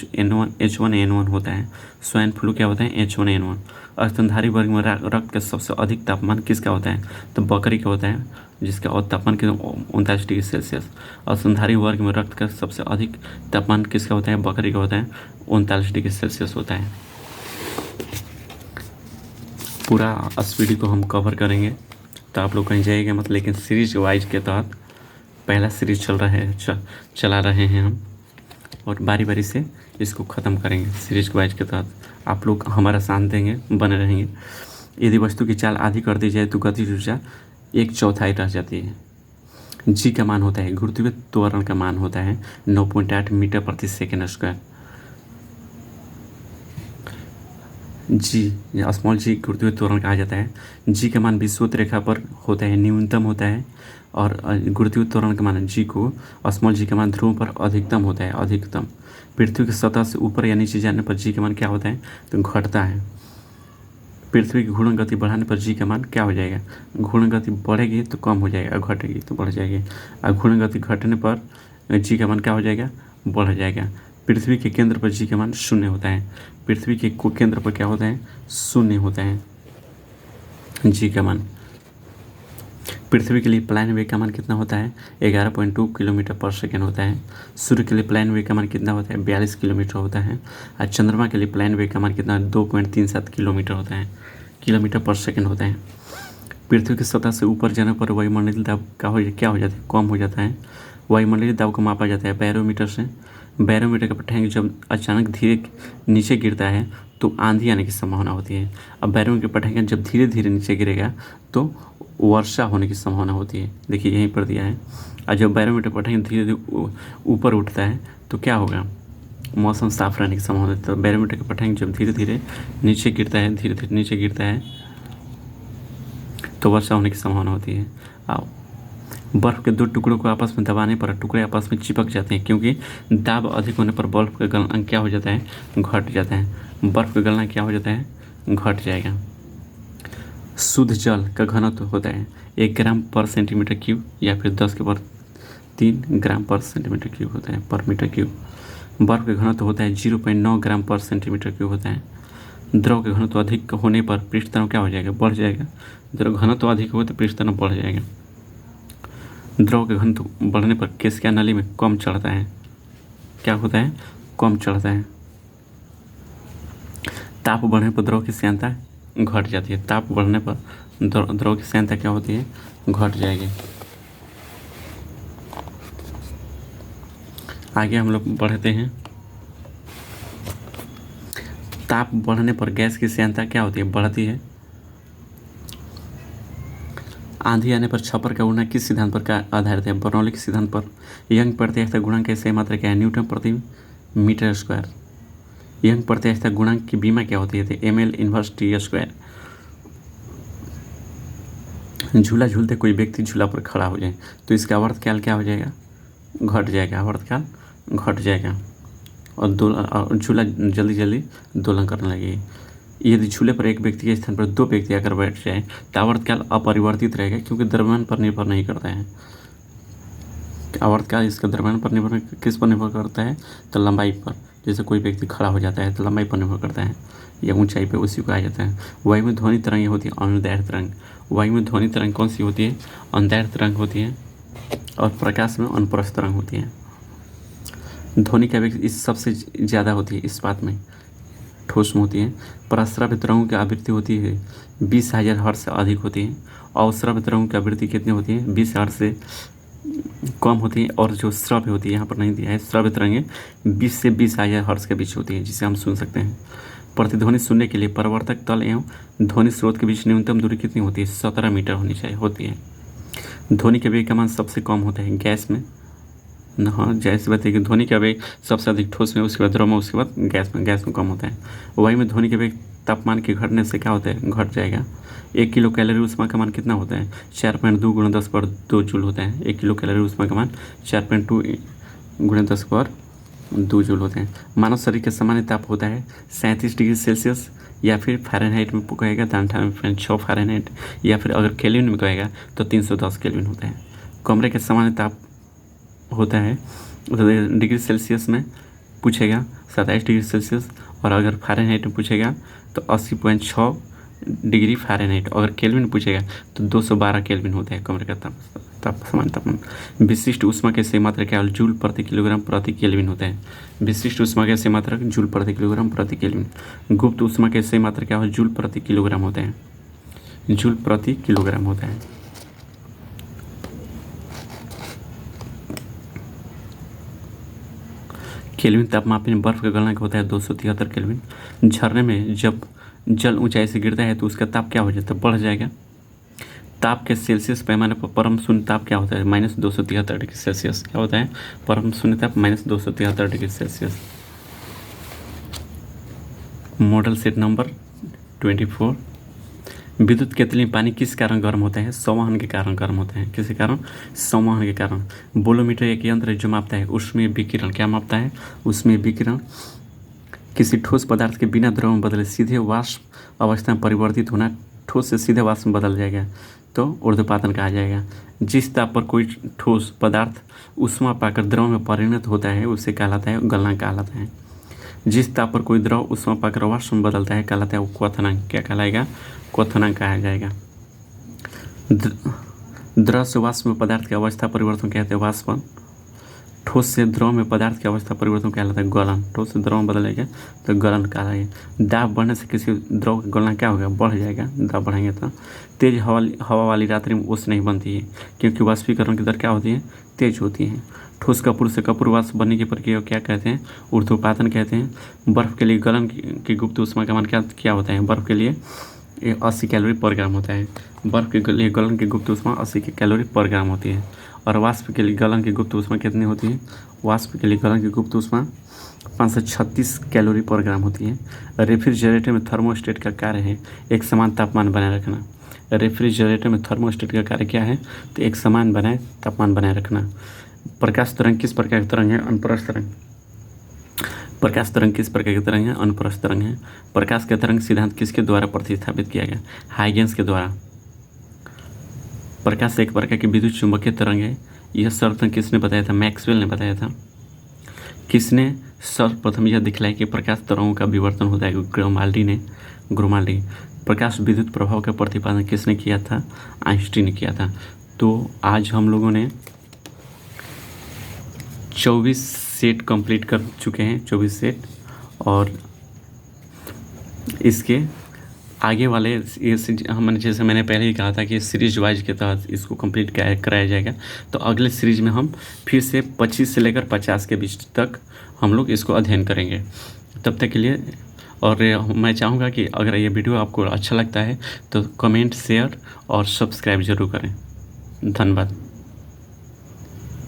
H1N1 होता है। स्वाइन फ्लू क्या होता है? H1N1। स्तनधारी वर्ग में रक्त का सबसे अधिक तापमान किसका होता है? तो बकरी का होता है, जिसका और तापमान के 39 डिग्री सेल्सियस। और स्तनधारी वर्ग में रक्त का सबसे अधिक तापमान किसका होता है? बकरी का होता है, 39 डिग्री सेल्सियस होता है। पूरा स्पीडी को हम कवर करेंगे, तो आप लोग कहीं जाइएगा मत, लेकिन सीरीज वाइज के तहत पहला सीरीज चला रहे हैं हम, और बारी बारी से इसको ख़त्म करेंगे। सीरीज वाइज के तहत आप लोग हमारा साथ देंगे, बने रहेंगे। यदि वस्तु की चाल आधी कर दी जाए तो गतिज ऊर्जा 1/4 रह जाती है। जी का मान होता है, गुरुत्वीय त्वरण का मान होता है 9.8 मीटर प्रति सेकेंड स्क्वायर। जी, स्मॉल जी गुरुत्वीय त्वरण कहा जाता है। जी का मान विषुवत रेखा पर होता है, न्यूनतम होता है, और गुरुत्वीय त्वरण का मान जी को, स्मॉल जी का मान ध्रुव पर अधिकतम होता है, अधिकतम। पृथ्वी की सतह से ऊपर या नीचे जाने पर जी का मान क्या होता है? तो घटता है। पृथ्वी की घूर्णन गति बढ़ाने पर जी का मान क्या हो जाएगा? घूर्णन गति बढ़ेगी तो कम हो जाएगा, और घटेगी तो बढ़ जाएगी। और घूर्णन गति घटने पर जी का मान क्या हो जाएगा? बढ़ जाएगा। पृथ्वी के केंद्र पर जी का मान 0 होता है। पृथ्वी के केंद्र पर क्या होता है? 0 होता है जी का मान। पृथ्वी के लिए प्लान वेग का मान कितना होता है? 11.2 किलोमीटर पर सेकेंड होता है। सूर्य के लिए प्लान वेग का मान कितना होता है? 42 किलोमीटर होता है। और चंद्रमा के लिए प्लान वेग का मान कितना? 2.37 किलोमीटर होता है, किलोमीटर पर सेकेंड होता है। पृथ्वी की सतह से ऊपर जाने पर वायुमंडलीय दाब क्या हो जाता है? कम हो जाता है। वायुमंडलीय दाब को मापा जाता है बैरोमीटर से। बैरोमीटर का पट्टांक जब अचानक धीरे नीचे गिरता है तो आंधी आने की संभावना होती है। अब बैरोमीटर का पट्टांक जब धीरे धीरे नीचे गिरेगा तो वर्षा होने की संभावना होती है। देखिए यहीं पर दिया है। और जब बैरोमीटर पट्टांक धीरे धीरे ऊपर उठता है तो क्या होगा? मौसम साफ रहने की संभावना होती है। तो बैरोमीटर का पट्टांक जब धीरे धीरे नीचे गिरता है, धीरे धीरे नीचे गिरता है, तो वर्षा होने की संभावना होती है। बर्फ़ के दो टुकड़ों को आपस में दबाने पर टुकड़े आपस में चिपक जाते हैं, क्योंकि दाब अधिक होने पर बर्फ़ का गलनांक क्या हो जाता है? घट जाता है। बर्फ़ का गलनांक क्या हो जाता है? घट जाएगा। शुद्ध जल का घनत्व होता है 1 ग्राम पर सेंटीमीटर क्यूब, या फिर 10⁻³ ग्राम पर सेंटीमीटर क्यूब होता है, पर मीटर क्यूब। बर्फ़ का घनत्व होता है 0.9 ग्राम पर सेंटीमीटर क्यूब होता है। द्रव के घनत्व अधिक होने पर पृष्ठ तनाव क्या हो जाएगा? बढ़ जाएगा। द्रव घनत्व अधिक हो तो पृष्ठ तनाव बढ़ जाएगा। द्रव के घनत्व बढ़ने पर केशिका नली में कम चढ़ता है। क्या होता है? कम चढ़ता है। ताप बढ़ने पर द्रव की श्यानता घट जाती है। ताप बढ़ने पर द्रव की श्यानता क्या होती है? घट जाएगी। आगे हम लोग बढ़ते हैं। ताप बढ़ने पर गैस की श्यानता क्या होती है? बढ़ती है। आंधी आने पर छप्पर का उड़ना किस सिद्धांत पर का आधारित है? बर्नौली के सिद्धांत पर। यंग प्रत्यास्थता गुणांक की सही मात्रा क्या है? न्यूटन प्रति मीटर स्क्वायर। यंग प्रत्यास्थता गुणांक की बीमा क्या होती है? तो ml इनवर्स टी स्क्वायर। झूला झूलते कोई व्यक्ति झूला पर खड़ा हो जाए तो इसका आवर्तकाल क्या हो जाएगा? घट जाएगा। आवर्तकाल घट जाएगा, और झूला जल्दी जल्दी दोलन करने लगेगी। यदि झूले पर एक व्यक्ति के स्थान पर 2 व्यक्ति आकर बैठ जाए तो आवर्तकाल अपरिवर्तित रहेगा, क्योंकि द्रव्यमान पर निर्भर नहीं करता है। आवर्तकाल इसका द्रव्यमान पर किस पर निर्भर करता है? तो लंबाई पर। जैसे कोई व्यक्ति खड़ा हो जाता है तो लंबाई पर निर्भर करता है, या ऊंचाई पर, उसी को कहा जाता है। वायु में ध्वनि तरंग होती है अनुदैर्ध्य तरंग। वायु में ध्वनि तरंग कौन सी होती है? अनुदैर्ध्य तरंग होती है। और प्रकाश में अनुप्रस्थ तरंग होती है। ध्वनि का वेग इस सबसे ज़्यादा होती है इस्पात में, ठोस में होती है। प्रस्राव्य तरंगों की आवृत्ति होती है 20,000 हर्ट्ज से अधिक होती है। अवस्राव्य तरंगों की आवृत्ति कितनी होती है? 20 हर्ट्ज से कम होती है। और जो श्रव्य होती है, यहाँ पर नहीं दिया है, श्रव्य तरंगें 20 से 20,000 हर्ट्ज के बीच होती है, जिसे हम सुन सकते हैं। प्रतिध्वनि सुनने के लिए परावर्तक तल एवं ध्वनि स्रोत के बीच न्यूनतम दूरी कितनी होती है? 17 मीटर होती है। ध्वनि के वेग का मान सबसे कम होता है गैस में। हाँ, जैसे बताइए कि ध्वनि का वेग सबसे अधिक ठोस में, उसके बाद द्रव में, उसके बाद गैस में कम होता है। वायु में ध्वनि के वेग तापमान के घटने से क्या होता है? घट जाएगा। 1 किलो कैलोरी ऊष्मा का मान कितना होता है? 4.2 × 10⁻² जूल होता है। 1 किलो कैलोरी ऊष्मा का मान 4.2 × 10⁻² जूल होते हैं। मानव शरीर का सामान्य ताप होता है 37 डिग्री सेल्सियस, या फिर फ़ारेनहाइट में कहेगा तो 98.6 फ़ारेनहाइट, या फिर अगर केल्विन में कहेगा तो 310 केल्विन होता है। कमरे का सामान्य ताप होता है डिग्री सेल्सियस में पूछेगा 27 डिग्री सेल्सियस, और अगर फ़ारेनहाइट में पूछेगा तो 80.6 डिग्री फ़ारेनहाइट। अगर केल्विन में पूछेगा तो 212 केल्विन होता है कमरे का सामान्य तापमान। विशिष्ट ऊष्मा के सही मात्रक क्या? जूल प्रति किलोग्राम प्रति केल्विन होता है। विशिष्ट ऊष्मा के सही मात्रक जूल प्रति किलोग्राम प्रति केल्विन। गुप्त ऊष्मा के सही मात्रक क्या? जूल प्रति किलोग्राम होता है। जूल प्रति किलोग्राम होता है। केल्विन तापमापी में बर्फ का गलनांक होता है 273 केल्विन। झरने में जब जल ऊंचाई से गिरता है तो उसका ताप क्या हो जाता है? बढ़ जाएगा। ताप के सेल्सियस पैमाने पर परम शून्य ताप क्या होता है? -273 डिग्री सेल्सियस। क्या होता है? परम शून्य ताप -273 degree Celsius. Model set number 24। विद्युत केतली में पानी किस कारण गर्म होता है? संवहन के कारण गर्म होता है। किस कारण? संवहन के कारण। बोलोमीटर एक यंत्र है जो मापता है ऊष्मीय विकिरण। क्या मापता है? ऊष्मीय विकिरण। किसी ठोस पदार्थ के बिना द्रव में बदले सीधे वाष्प अवस्था में परिवर्तित होना, ठोस से सीधे वाष्प में बदल जाएगा तो ऊर्ध्वपातन कहा जाएगा। जिस ताप पर कोई ठोस पदार्थ ऊष्मा पाकर द्रव में परिणत होता है उसे कहलाता है गलनांक कहलाता है। जिस ताप पर कोई द्रव ऊष्मा पाकर वाष्प में बदलता है कहलाता है वो क्वथनांक। क्या कहलाएगा? क्वथनांक कहा जाएगा। द्रव से वाष्प में पदार्थ की अवस्था परिवर्तन कहते हैं वाष्पन। ठोस से द्रव में पदार्थ की अवस्था परिवर्तन कहलाता है गलन। ठोस से द्रव में बदलेगा तो गलन कहलाएगा। दाब बढ़ने से किसी द्रव का गलनांक क्या होगा? बढ़ जाएगा। दाब बढ़ेंगे तो तेज हवा वाली रात्रि में ओस नहीं बनती है क्योंकि वाष्पीकरण की दर क्या होती है? तेज होती है। ठोस कपूर से कपूर वाष्प बनने की प्रक्रिया को क्या कहते हैं? ऊर्ध्वपातन कहते हैं। बर्फ के लिए गलन की गुप्त ऊष्मा का मान क्या होता है? बर्फ के लिए 80 कैलोरी पर ग्राम होता है। बर्फ के लिए गलन की गुप्त ऊष्मा 80 कैलोरी पर ग्राम होती है। और वाष्प के लिए गलन की गुप्त ऊष्मा कितनी होती है? वाष्प के लिए गलन की गुप्त ऊष्मा 536 कैलोरी पर ग्राम होती है। रेफ्रिजरेटर में थर्मोस्टेट का कार्य है एक समान तापमान बनाए रखना। रेफ्रिजरेटर में थर्मोस्टेट का कार्य क्या है? तो एक समान तापमान बनाए रखना। प्रकाश तरंग किस प्रकार की तरंग है? अनुप्रस्थ तरंग। प्रकाश तरंग किस प्रकार की तरंग है? अनुप्रस्थ तरंग है। प्रकाश का तरंग सिद्धांत किसके द्वारा प्रतिस्थापित किया गया? हाइगेंस के द्वारा। प्रकाश एक प्रकार की विद्युत चुंबकीय तरंग है। यह सर्वप्रथम किसने बताया था? मैक्सवेल ने बताया था। किसने सर्वप्रथम यह दिखलाया कि प्रकाश तरंगों का विवर्तन होता है? ग्रोमाल्डी। प्रकाश विद्युत प्रभाव का प्रतिपादन किसने किया था? आइंस्टीन ने किया था। तो आज हम लोगों ने 24 सेट कंप्लीट कर चुके हैं, 24 सेट, और इसके आगे वाले ये हमने जैसे मैंने पहले ही कहा था कि सीरीज वाइज के तहत इसको कंप्लीट कराया जाएगा। तो अगले सीरीज में हम फिर से 25 से लेकर 50 के बीच तक हम लोग इसको अध्ययन करेंगे। तब तक के लिए, और मैं चाहूँगा कि अगर ये वीडियो आपको अच्छा लगता है तो कमेंट, शेयर और सब्सक्राइब ज़रूर करें। धन्यवाद।